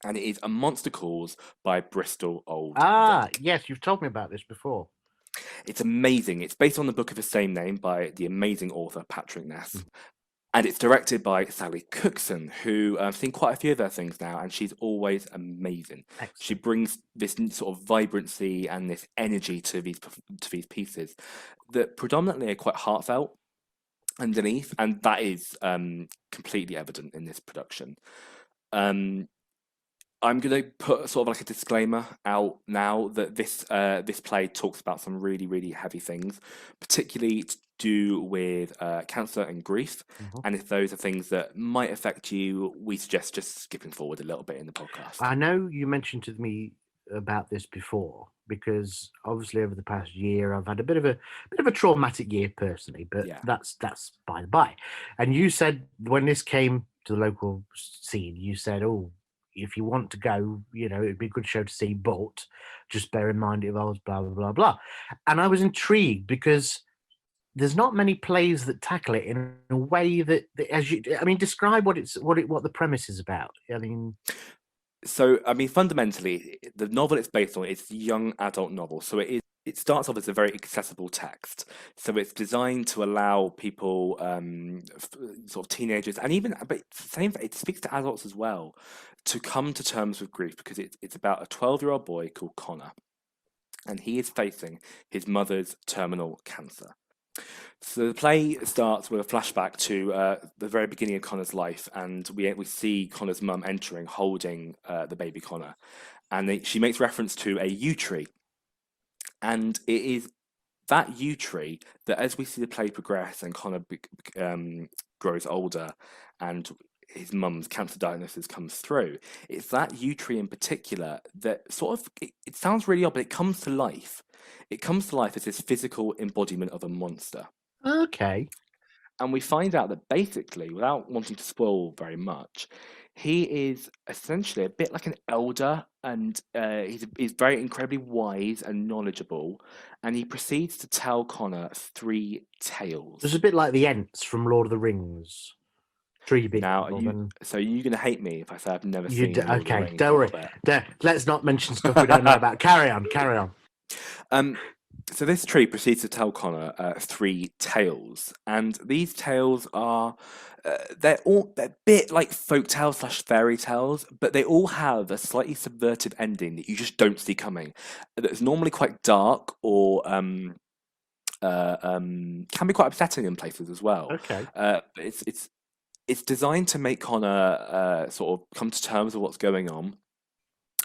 and it is A Monster Calls by Bristol Old Vic. Yes, you've told me about this before. It's amazing. It's based on the book of the same name by the amazing author Patrick Ness. And it's directed by Sally Cookson, who I've seen quite a few of her things now, and she's always amazing. Excellent. She brings this sort of vibrancy and this energy to these pieces that predominantly are quite heartfelt underneath, and that is completely evident in this production. I'm going to put sort of like a disclaimer out now that this play talks about some really, really heavy things, particularly to do with cancer and grief. And if those are things that might affect you, we suggest just skipping forward a little bit in the podcast. I know you mentioned to me about this before, because obviously over the past year I've had a bit of a traumatic year personally, but Yeah. that's by the by. And you said when this came to the local scene, you said, "Oh, if you want to go, it'd be a good show to see, but just bear in mind it involves blah blah blah blah." And I was intrigued because there's not many plays that tackle it in a way that describe what the premise is about. So, fundamentally, the novel it's based on is a young adult novel. So it starts off as a very accessible text. So it's designed to allow people, sort of teenagers, and even, but it speaks to adults as well, to come to terms with grief, because it's about a 12-year-old boy called Connor, and he is facing his mother's terminal cancer. So the play starts with a flashback to the very beginning of Connor's life, and we see Connor's mum entering, holding the baby Connor, and she makes reference to a yew tree, and it is that yew tree that, as we see the play progress and Connor grows older, and his mum's cancer diagnosis comes through, it's that yew tree in particular that sort of, it sounds really odd, but it comes to life. It comes to life as this physical embodiment of a monster. Okay. And we find out that basically, without wanting to spoil very much, he is essentially a bit like an elder, and he's very incredibly wise and knowledgeable, and he proceeds to tell Connor 3 tales. It's a bit like the Ents from Lord of the Rings. Now, so you're going to hate me if I say I've never seen Lord of the Rings. Don't worry. Let's not mention stuff we don't know about. Carry on. So this tree proceeds to tell Connor 3 tales, and these tales are they're a bit like folk tales / fairy tales, but they all have a slightly subversive ending that you just don't see coming. That's normally quite dark, or can be quite upsetting in places as well. Okay. It's designed to make Connor sort of come to terms with what's going on,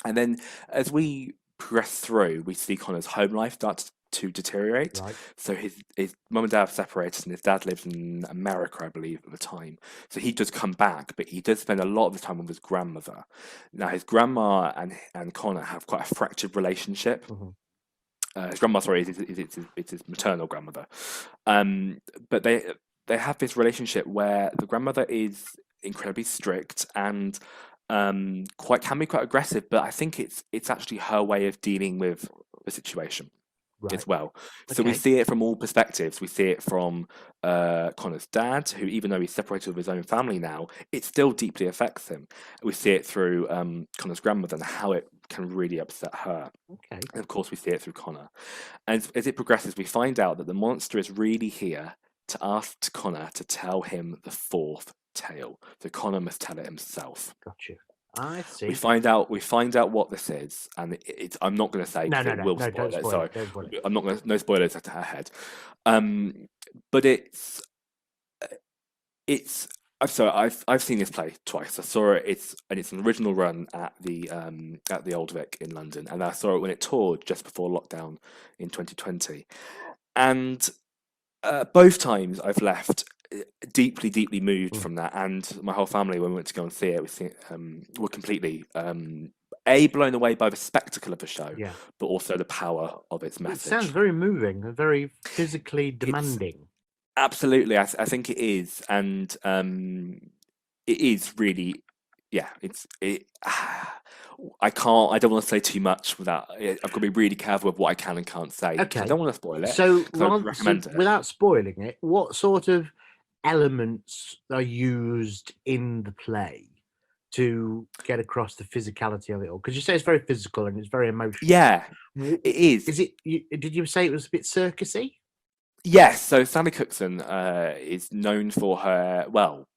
and then as we progress through, we see Connor's home life start to deteriorate. Right. So his mum and dad have separated, and his dad lives in America, I believe, at the time. So he does come back, but he does spend a lot of the time with his grandmother. Now, his grandma and Connor have quite a fractured relationship. His grandma, sorry, it's his maternal grandmother. But they have this relationship where the grandmother is incredibly strict and can be quite aggressive, but I think it's actually her way of dealing with the situation. Right. As well. So we see it from all perspectives. We see it from Connor's dad, who, even though he's separated with his own family now, it still deeply affects him. We see it through Connor's grandmother and how it can really upset her. And of course, we see it through Connor. And as it progresses, we find out that the monster is really here to ask Connor to tell him the 4th tale. So Connor must tell it himself. Gotcha. I see. We find out what this is, and I'm not going to say, no, it will no, spoil it. Sorry, I'm not going to, no spoilers to her head. But it's I've seen this play twice. I saw it. It's an original run at the Old Vic in London, and I saw it when it toured just before lockdown in 2020. And both times I've left deeply moved from that, and my whole family, when we went to go and see it, were completely blown away by the spectacle of the show, but also the power of its message. It sounds very moving and very physically demanding. Absolutely, I think it is, and it is really, I don't want to say too much without. I've got to be really careful with what I can and can't say. Okay. I don't want to spoil it. So, it. Without spoiling it, what sort of elements are used in the play to get across the physicality of it all? Because you say it's very physical and it's very emotional. Yeah, it is. Is it? Did you say it was a bit circusy? Yes, so Sally Cookson is known for her, well,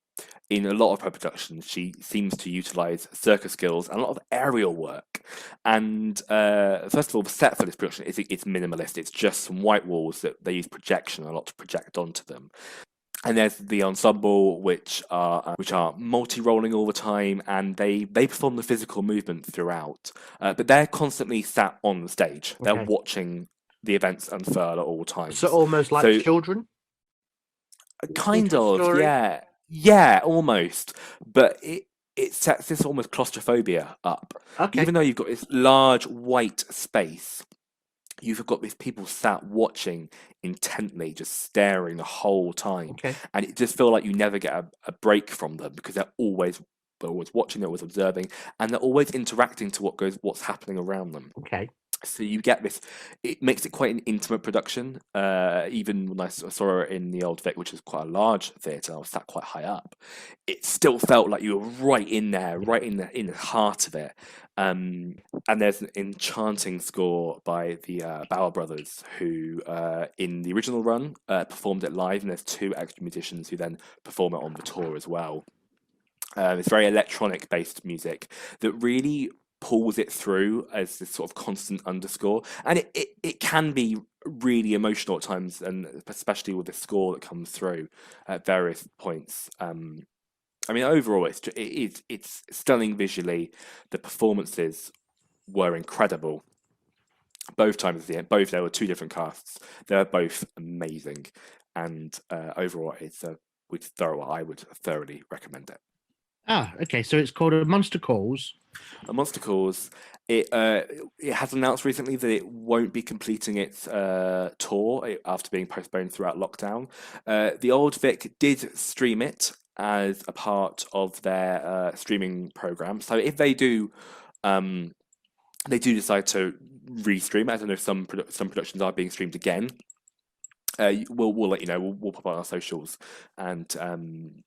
in a lot of her productions, she seems to utilize circus skills and a lot of aerial work. And first of all, the set for this production is it's minimalist. It's just some white walls that they use projection a lot to project onto them. And there's the ensemble, which are multi-rolling all the time, and they perform the physical movement throughout. But they're constantly sat on the stage. They're Okay. watching the events unfurl at all times. So almost like children? Kind Into a of, story? yeah. Yeah, almost. But it sets this almost claustrophobia up. Okay. Even though you've got this large white space, you've got these people sat watching intently, just staring the whole time. Okay. And it just feels like you never get a break from them because they're always watching, they're always observing, and they're always interacting to what's happening around them. Okay. So you get this, it makes it quite an intimate production. Even when I saw it in the Old Vic, which is quite a large theatre, I was sat quite high up. It still felt like you were right in there, right in the heart of it. And there's an enchanting score by the Bauer brothers, who in the original run performed it live, and there's 2 extra musicians who then perform it on the tour as well. It's very electronic-based music that really pulls it through as this sort of constant underscore, and it can be really emotional at times, and especially with the score that comes through at various points. I mean, overall, it's stunning visually. The performances were incredible. Both times at the end, there were 2 different casts. They're both amazing, and overall, I would thoroughly recommend it. Ah, okay. So it's called A Monster Calls. A Monster Calls. It has announced recently that it won't be completing its tour after being postponed throughout lockdown. The Old Vic did stream it as a part of their streaming program. So if they do decide to re-stream it, I don't know if some productions are being streamed again. We'll let you know. We'll pop on our socials, and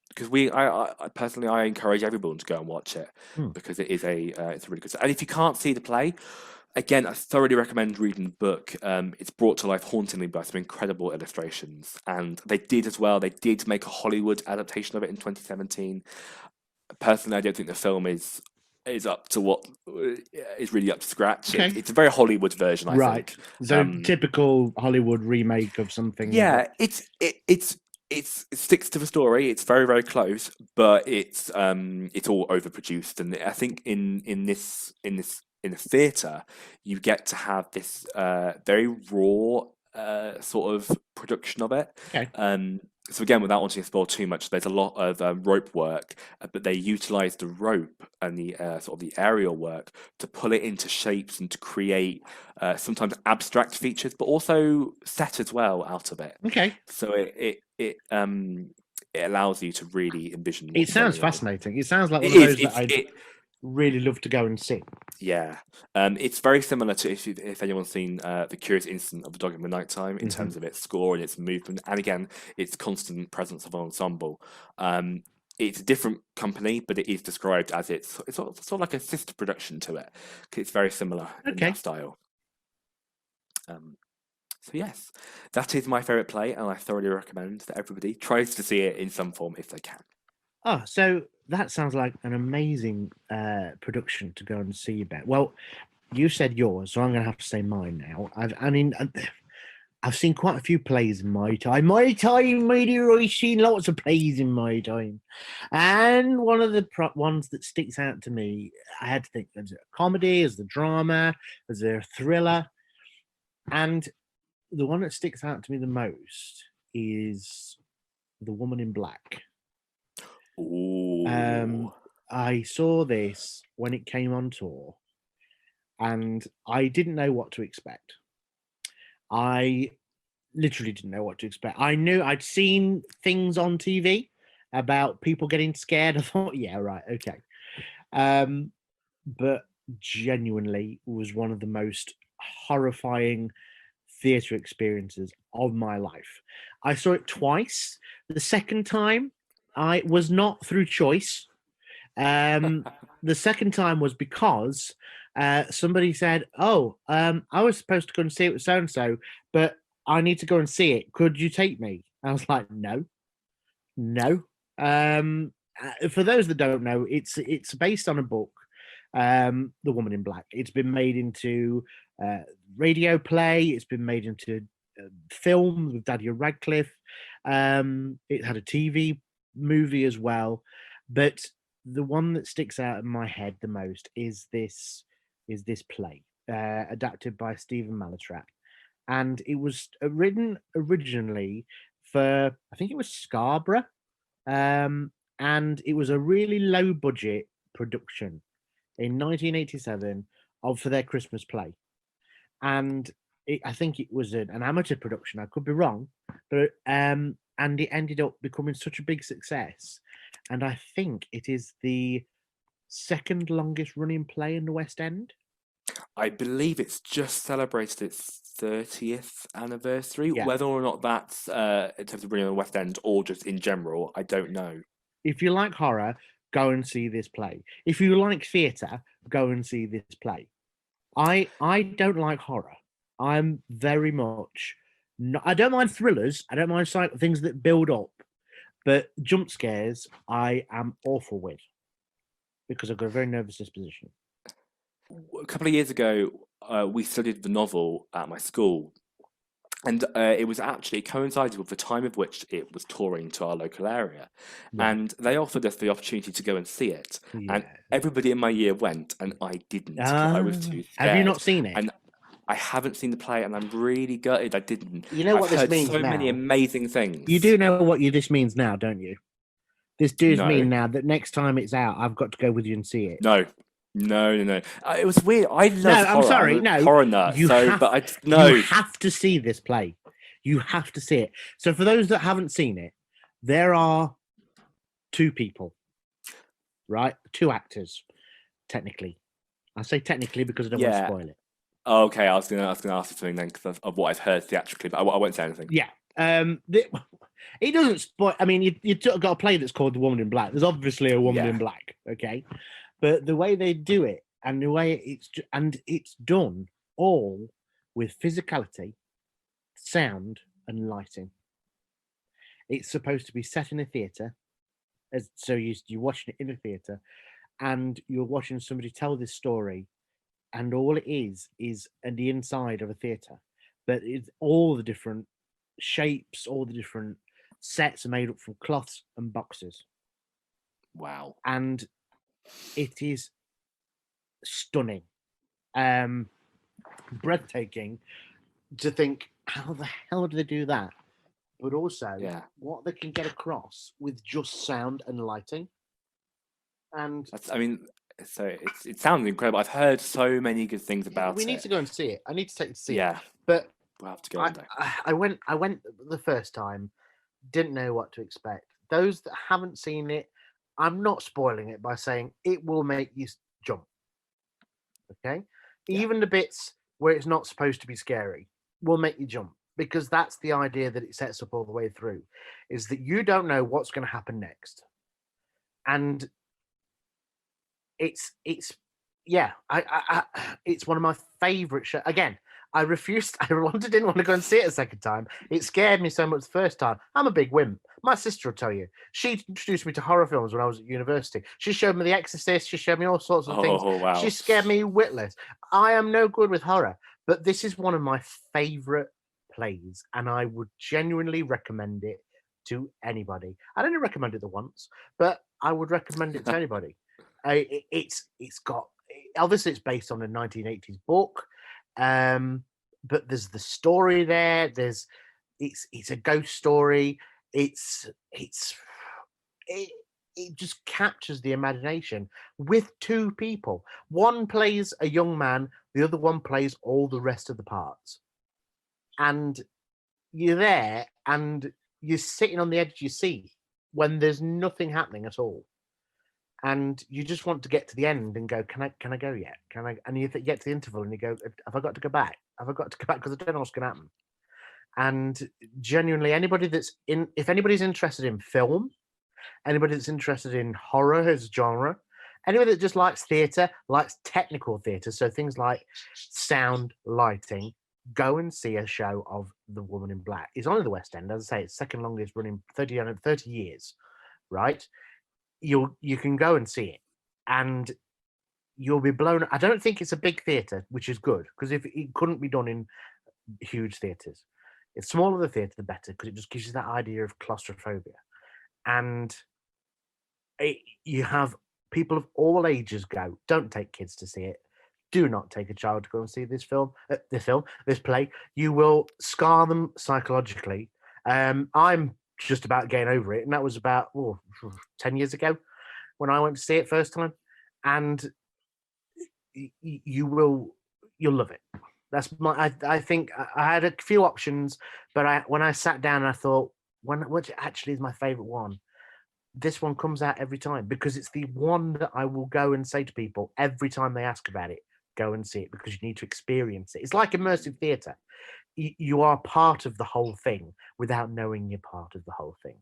because I personally encourage everyone to go and watch it because it is it's a really good. And if you can't see the play, again, I thoroughly recommend reading the book. It's brought to life hauntingly by some incredible illustrations, and they did make a Hollywood adaptation of it in 2017. Personally, I don't think the film is up to what is really up to scratch. Okay. It's a very Hollywood version, I think. So typical Hollywood remake of something. Yeah, it sticks to the story. It's very, very close, but it's all overproduced. And I think in the theatre, you get to have this very raw sort of production of it. Okay. So again, without wanting to spoil too much, there's a lot of rope work, but they utilize the rope and the sort of the aerial work to pull it into shapes and to create sometimes abstract features, but also set as well out of it. Okay. So it allows you to really envision. It sounds fascinating. It sounds like one It of is, those that I'd really love to go and see. Yeah, it's very similar to if anyone's seen The Curious Incident of the Dog in the Nighttime in terms of its score and its movement, and again, its constant presence of ensemble. It's a different company, but it is described as it's sort of like a sister production to it. It's very similar in that style. So yes, that is my favorite play, and I thoroughly recommend that everybody tries to see it in some form if they can. Oh, so that sounds like an amazing production to go and see about. Well, you said yours, so I'm going to have to say mine now. I've seen quite a few plays in my time. I've seen lots of plays in my time. And one of the ones that sticks out to me, I had to think, is it a comedy, is it a drama, is there a thriller? And the one that sticks out to me the most is The Woman in Black. Ooh. I saw this when it came on tour, and I didn't know what to expect. I literally didn't know what to expect. I knew I'd seen things on TV about people getting scared. I thought, yeah, right, okay. But genuinely was one of the most horrifying theatre experiences of my life. I saw it twice. The second time, I was not through choice. The second time was because somebody said, "Oh, I was supposed to go and see it with so and so, but I need to go and see it. Could you take me?" I was like, "No, no." For those that don't know, it's based on a book, The Woman in Black. It's been made into radio play. It's been made into film with Daniel Radcliffe. It had a TV movie as well, but the one that sticks out in my head the most is this play, adapted by Stephen Mallatrat, and it was written originally for, I think it was Scarborough, and it was a really low budget production in 1987 for their Christmas play, and I think it was an amateur production. I could be wrong, but and it ended up becoming such a big success, and I think it is the second longest running play in the West End. I believe it's just celebrated its 30th anniversary. Yeah. Whether or not that's in terms of bringing on the West End or just in general, I don't know. If you like horror, go and see this play. If you like theatre, go and see this play. I don't like horror. I'm very much not, I don't mind thrillers. I don't mind things that build up, but jump scares I am awful with because I've got a very nervous disposition. A couple of years ago, we studied the novel at my school, and it was actually coincided with the time of which it was touring to our local area, and they offered us the opportunity to go and see it. And everybody in my year went, and I didn't. I was too scared. Have you not seen it? And I haven't seen the play, and I'm really gutted I didn't. You know what this means so now? many amazing things. You do know what this means now, don't you? This does mean now that next time it's out, I've got to go with you and see it. No. It was weird. I love horror. I'm sorry. I'm a horror nut. You have to see this play. You have to see it. So for those that haven't seen it, there are two people, right? Two actors, technically. I say technically because I don't want to spoil it. Oh, okay, I was gonna ask you something then because of what I've heard theatrically, but I won't say anything. Yeah. It doesn't spoil. I mean, you got a play that's called The Woman in Black. There's obviously a woman in black, okay? But the way they do it and the way it's done all with physicality, sound, and lighting. It's supposed to be set in a theatre, so you're watching it in a theatre, and you're watching somebody tell this story, and all it is the inside of a theatre, but it's all the different shapes, all the different sets are made up from cloths and boxes. Wow. And it is stunning, breathtaking to think, how the hell do they do that? But also what they can get across with just sound and lighting. And it sounds incredible. I've heard so many good things about it. We need to go and see it. I need to take you to see it. But we'll have to go. I went the first time, didn't know what to expect. Those that haven't seen it, I'm not spoiling it by saying it will make you jump. Okay? Yeah. Even the bits where it's not supposed to be scary will make you jump, because that's the idea that it sets up all the way through, is that you don't know what's going to happen next. And it's one of my favorite shows. Again, I didn't want to go and see it a second time. It scared me so much the first time. I'm a big wimp. My sister will tell you. She introduced me to horror films when I was at university. She showed me The Exorcist. She showed me all sorts of things. Oh, wow. She scared me witless. I am no good with horror, but this is one of my favorite plays, and I would genuinely recommend it to anybody. I didn't recommend it the once, but I would recommend it to anybody. It's got, obviously it's based on a 1980s book, but there's the story there. It's a ghost story. It just captures the imagination with two people. One plays a young man, the other one plays all the rest of the parts. And you're there and you're sitting on the edge of your seat when there's nothing happening at all. And you just want to get to the end and go, can I go yet? Can I? And you get to the interval and you go, have I got to go back? Have I got to go back? Because I don't know what's going to happen. And genuinely, if anybody's interested in film, anybody that's interested in horror as a genre, Anyone that just likes theatre, likes technical theatre, so things like sound, lighting, go and see a show of The Woman in Black. It's on in the West End. As I say, it's second longest running, 30 years, right? You can go and see it, and you'll be blown. I don't think it's a big theatre, which is good, because if it couldn't be done in huge theatres, the smaller the theatre, the better, because it just gives you that idea of claustrophobia. And you have people of all ages go. Don't take kids to see it. Do not take a child to go and see this play. You will scar them psychologically. I'm just about getting over it, and that was about 10 years ago when I went to see it first time. And you'll love it. That's I think I had a few options, but when I sat down and I thought, what actually is my favorite one? This one comes out every time, because it's the one that I will go and say to people every time they ask about it, go and see it, because you need to experience it. It's like immersive theatre. You are part of the whole thing without knowing you're part of the whole thing.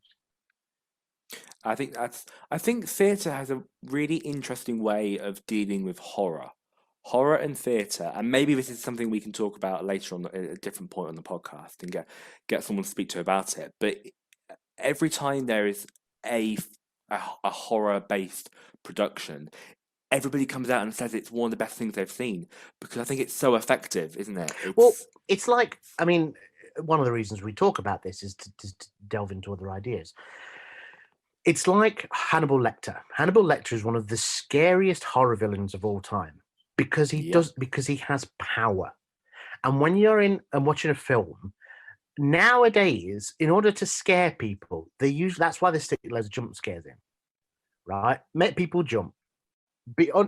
I think theatre has a really interesting way of dealing with horror and theatre, and maybe this is something we can talk about later on at a different point on the podcast and get someone to speak to about it. But every time there is a horror-based production, everybody comes out and says it's one of the best things they've seen, because I think it's so effective, isn't it? It's like, I mean, one of the reasons we talk about this is to delve into other ideas. It's like Hannibal Lecter. Hannibal Lecter is one of the scariest horror villains of all time, because because he has power. And when you're in and watching a film nowadays, in order to scare people, that's why they stick loads of jump scares in, right? Make people jump.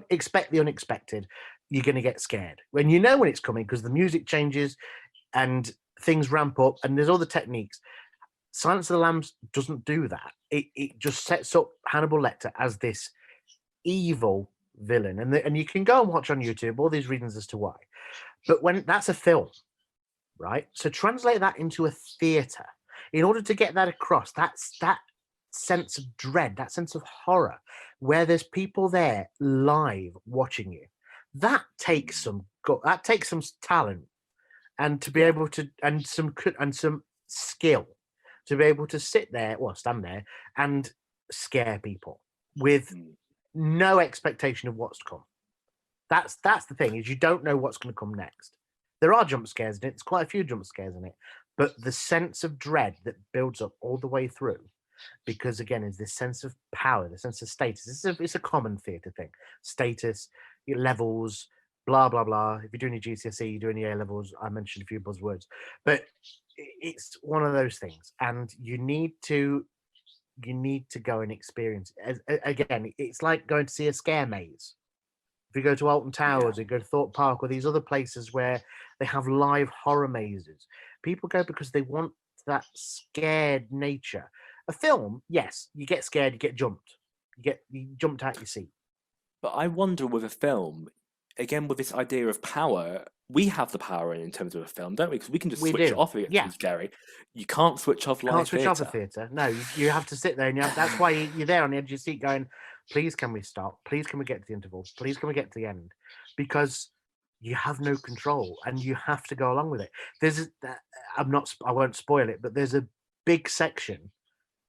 Expect the unexpected. You're going to get scared when you know when it's coming, because the music changes and things ramp up, and there's all the techniques. Silence of the Lambs doesn't do that. It just sets up Hannibal Lecter as this evil villain, and you can go and watch on YouTube all these reasons as to why. But when that's a film, right? So translate that into a theatre in order to get that across. That's that sense of dread, that sense of horror, where there's people there live watching you. That takes some talent, and to be able to, and some skill to be able to stand there and scare people with no expectation of what's to come. That's the thing, is you don't know what's going to come next. There are jump scares in it. There's quite a few jump scares in it, but the sense of dread that builds up all the way through, because again, is this sense of power, the sense of status. It's a common theatre thing. Status, your levels, blah blah blah. If you're doing your GCSE, you're doing your A levels. I mentioned a few buzzwords, but it's one of those things, and you need to go and experience it. Again, it's like going to see a scare maze. If you go to Alton Towers, you go to Thorpe Park, or these other places where they have live horror mazes, people go because they want that scared nature. A film, yes, you get scared, you get jumped, you jumped out your seat. But I wonder with a film, again, with this idea of power, we have the power in terms of a film, don't we? Because we can just switch it off if it's too scary. You can't switch off live theatre. Can't switch off a theatre. No, you have to sit there, and that's why you're there on the edge of your seat going, please can we stop? Please can we get to the interval? Please can we get to the end? Because you have no control, and you have to go along with it. I won't spoil it, but there's a big section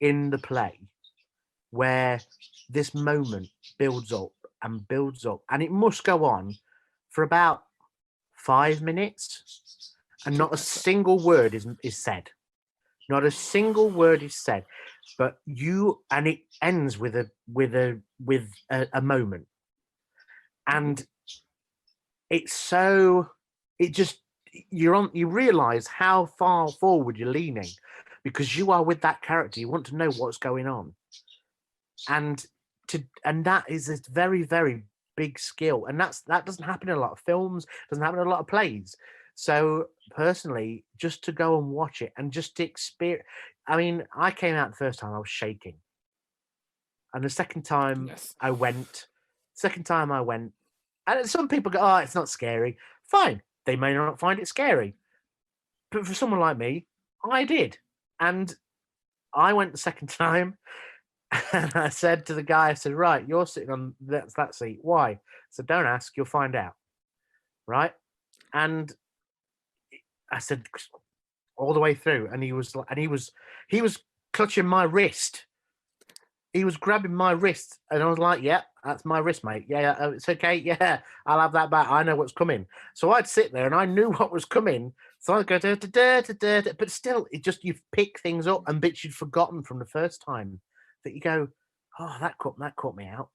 in the play where this moment builds up, and it must go on for about 5 minutes, and not a single word is said. Not a single word is said, but it ends with a moment, and you realize how far forward you're leaning, because you are with that character. You want to know what's going on, and that is a very, very big skill, and that doesn't happen in a lot of films, doesn't happen in a lot of plays. So personally, just to go and watch it and just to experience, I mean, I came out the first time, I was shaking, and the second time I went, and some people go, oh, it's not scary. Fine, they may not find it scary, but for someone like me, I did, and I went the second time, And I said to the guy, I said, right, you're sitting on that seat. Why? So don't ask, you'll find out. Right? And I said all the way through, and he was clutching my wrist. He was grabbing my wrist, and I was like, yeah, that's my wrist, mate. Yeah, it's okay. Yeah, I'll have that back. I know what's coming. So I'd sit there and I knew what was coming. So I'd go, but still, you pick things up and bits you'd forgotten from the first time that you go, oh, that caught me out.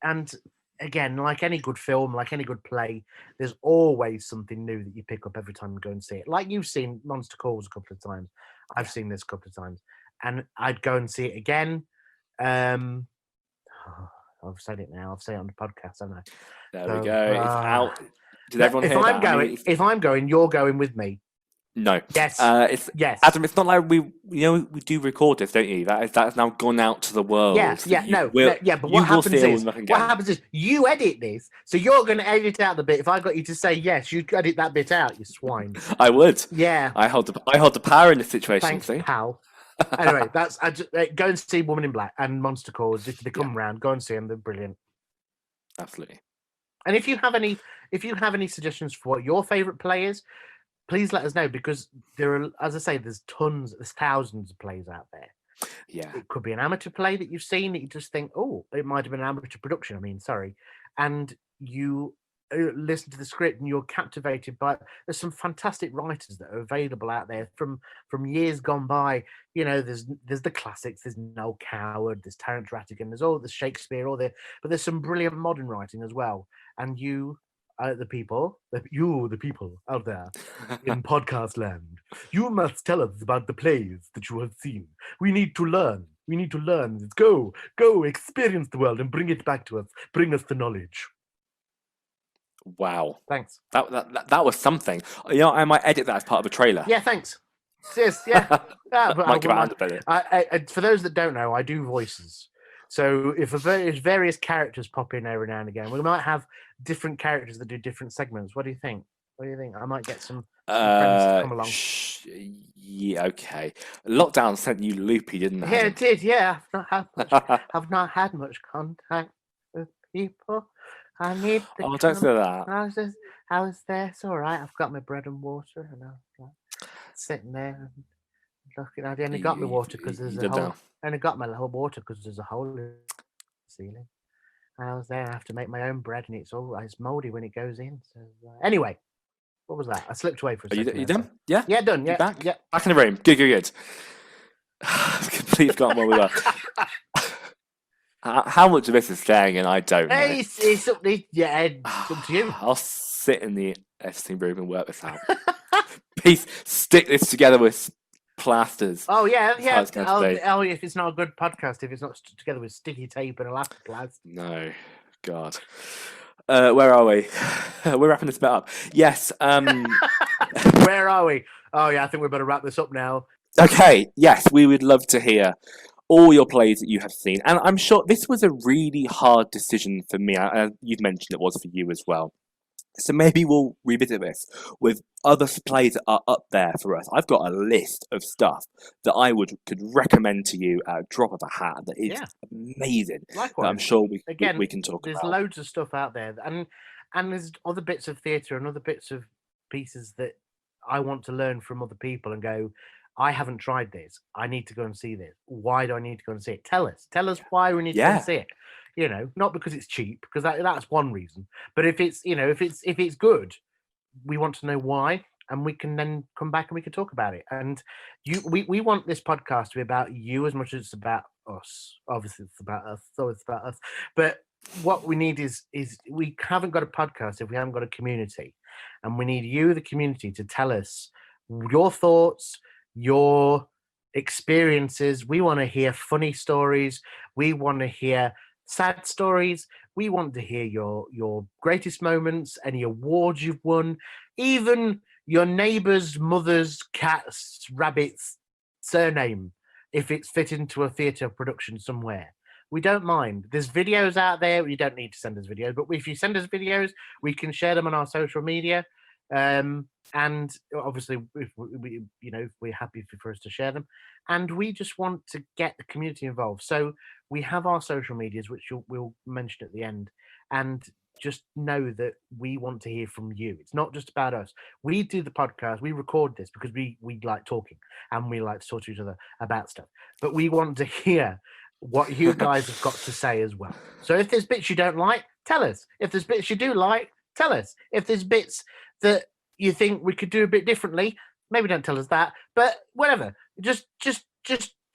And again, like any good film, like any good play, there's always something new that you pick up every time you go and see it. Like you've seen Monster Calls a couple of times. I've seen this a couple of times. And I'd go and see it again. I've said it now. I've said it on the podcast, haven't I? There we go. It's out. Did everyone if hear I'm that? going, if I'm going, you're going with me. No. Yes. Yes. Adam, it's not like we do record this, don't you? That's now gone out to the world. Yes. So But what happens is you edit this, so you're going to edit out the bit. If I got you to say yes, you'd edit that bit out. You swine. I would. Yeah. I hold the power in this situation. Thanks, see? pal. Anyway, go and see Woman in Black and Monster Calls. If they come round, go and see them. They're brilliant. Absolutely. And if you have any suggestions for what your favourite play is, please let us know, because there are, as I say, there's thousands of plays out there. Yeah. It could be an amateur play that you've seen that you just think, oh, it might have been an amateur production. And you listen to the script and you're captivated by it. There's some fantastic writers that are available out there from years gone by. You know, there's the classics. There's Noel Coward, there's Terence Rattigan, there's all the Shakespeare, but there's some brilliant modern writing as well. And you, the people out there in podcast land, you must tell us about the plays that you have seen. We need to learn. Let's go experience the world and bring it back to us. Bring us the knowledge. Wow. Thanks. That was something. You know, I might edit that as part of a trailer. Yeah, thanks. Yes, yeah. I for those that don't know, I do voices. So if various characters pop in every now and again, we might have different characters that do different segments. What do you think? I might get some friends to come along. Yeah, okay. Lockdown sent you loopy, didn't it? Yeah, it did. Yeah, I've not had much contact with people. I need. Don't say that. I was there. It's all right. I've got my bread and water, and I was sitting there and looking. I only got my water because there's a hole. I only got my little water because there's a hole in the ceiling. And I was there. I have to make my own bread, and it's mouldy when it goes in. So anyway, what was that? I slipped away for a second. You done? Yeah. Yeah, done. Yeah. Back? Yeah. Back in the room. Good. Completely forgotten where we were. How much of this is staying in, I don't know. It's up to you. I'll sit in the editing room and work this out. Stick this together with plasters. Oh, yeah. If it's not a good podcast, if it's not together with sticky tape and elastoplast. No, God. Where are we? We're wrapping this bit up. Yes. Where are we? Oh, yeah, I think we better wrap this up now. Okay, yes, we would love to hear all your plays that you have seen. And I'm sure this was a really hard decision for me. You've mentioned it was for you as well. So maybe we'll revisit this with other plays that are up there for us. I've got a list of stuff that I could recommend to you at a drop of a hat that is amazing. Likewise. That I'm sure we can talk about. There's loads of stuff out there. And there's other bits of theatre and other bits of pieces that I want to learn from other people and go, I haven't tried this. I need to go and see this. Why do I need to go and see it? Tell us why we need to go and see it. You know, not because it's cheap, because that's one reason. But if it's good, we want to know why, and we can then come back and we can talk about it. And we want this podcast to be about you as much as it's about us. Obviously, it's about us. So it's about us. But what we need is we haven't got a podcast if we haven't got a community, and we need you, the community, to tell us your thoughts, your experiences. We want to hear funny stories. We want to hear sad stories. We want to hear your greatest moments, any awards you've won, even your neighbour's mother's cat's rabbit's surname, if it's fit into a theatre production somewhere. We don't mind. There's videos out there. You don't need to send us videos, but if you send us videos, we can share them on our social media. And obviously, if we if we're happy for us to share them, and we just want to get the community involved. So we have our social medias, which we'll mention at the end, and just know that we want to hear from you. It's not just about us. We do the podcast, we record this because we like talking and we like to talk to each other about stuff. But we want to hear what you guys have got to say as well. So if there's bits you don't like, tell us. If there's bits you do like, tell us. If there's bits that you think we could do a bit differently, maybe don't tell us that, but whatever. Just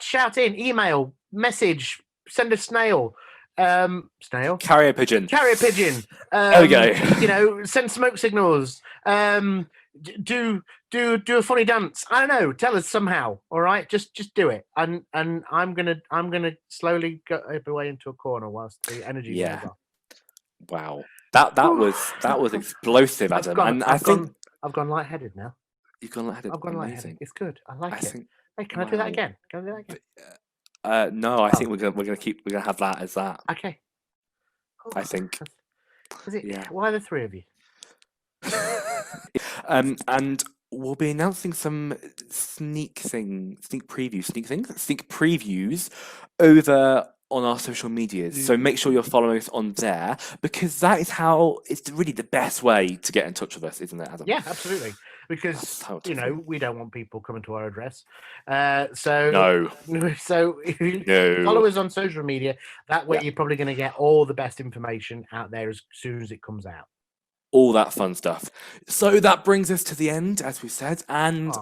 shout in, email, message, send a snail. Carrier pigeon. There we go. Send smoke signals. Do a funny dance. I don't know. Tell us somehow. All right, just do it. And I'm gonna slowly go away into a corner whilst the energy goes off. Wow, that was explosive, Adam. I've gone lightheaded now. You've gone lightheaded. I've gone Amazing. lightheaded. It's good. I like it. Hey, can I do that again? Can I do that again? No, I think we're gonna have that as that. Okay. I think. Is it? Yeah. Why are there three of you? And we'll be announcing some sneak previews over on our social medias. So make sure you're following us on there, because that is how it's really the best way to get in touch with us, isn't it, Adam? Yeah, absolutely. Because we don't want people coming to our address. So if you follow us on social media, that way you're probably going to get all the best information out there as soon as it comes out. All that fun stuff. So that brings us to the end, as we said, and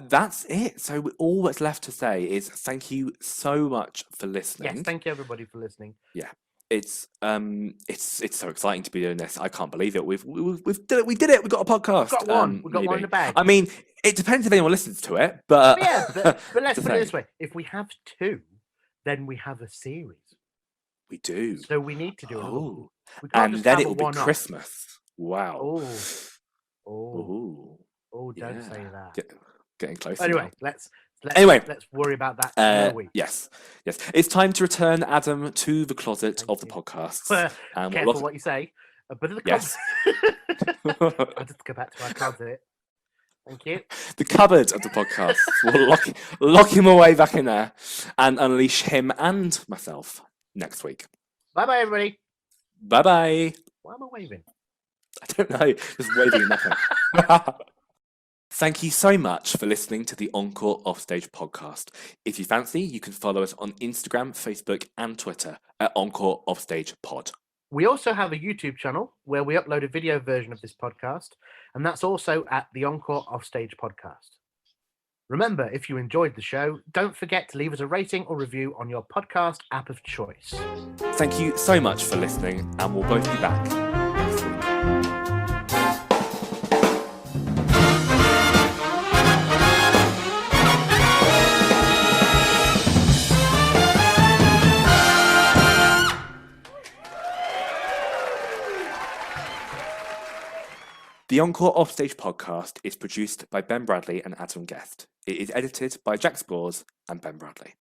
that's it. So all that's left to say is thank you so much for listening. Yes, thank you everybody for listening. Yeah, it's so exciting to be doing this. I can't believe it. We did it. We got a podcast. We've got one. We've got one in the bag. I mean, it depends if anyone listens to it, but but let's put it this way: if we have two, then we have a series. We do. So we need to do it. And then it will be Christmas. Wow. Oh, don't say that. Getting closer. Anyway, now. let's worry about that in a week. Yes. It's time to return Adam to the closet of the podcast. Careful what you say. But the yes. I'll just go back to my closet. Thank you. The cupboard of the podcast. We'll lock him away back in there and unleash him and myself next week. Bye-bye, everybody. Bye-bye. Why am I waving? I don't know. Just waving at nothing. Thank you so much for listening to the Encore Offstage Podcast. If you fancy, you can follow us on Instagram, Facebook, and Twitter at Encore Offstage Pod. We also have a YouTube channel where we upload a video version of this podcast, and that's also at the Encore Offstage Podcast. Remember, if you enjoyed the show, don't forget to leave us a rating or review on your podcast app of choice. Thank you so much for listening, and we'll both be back next week. The Encore Offstage Podcast is produced by Ben Bradley and Adam Guest. It is edited by Jack SPOORS and Ben Bradley.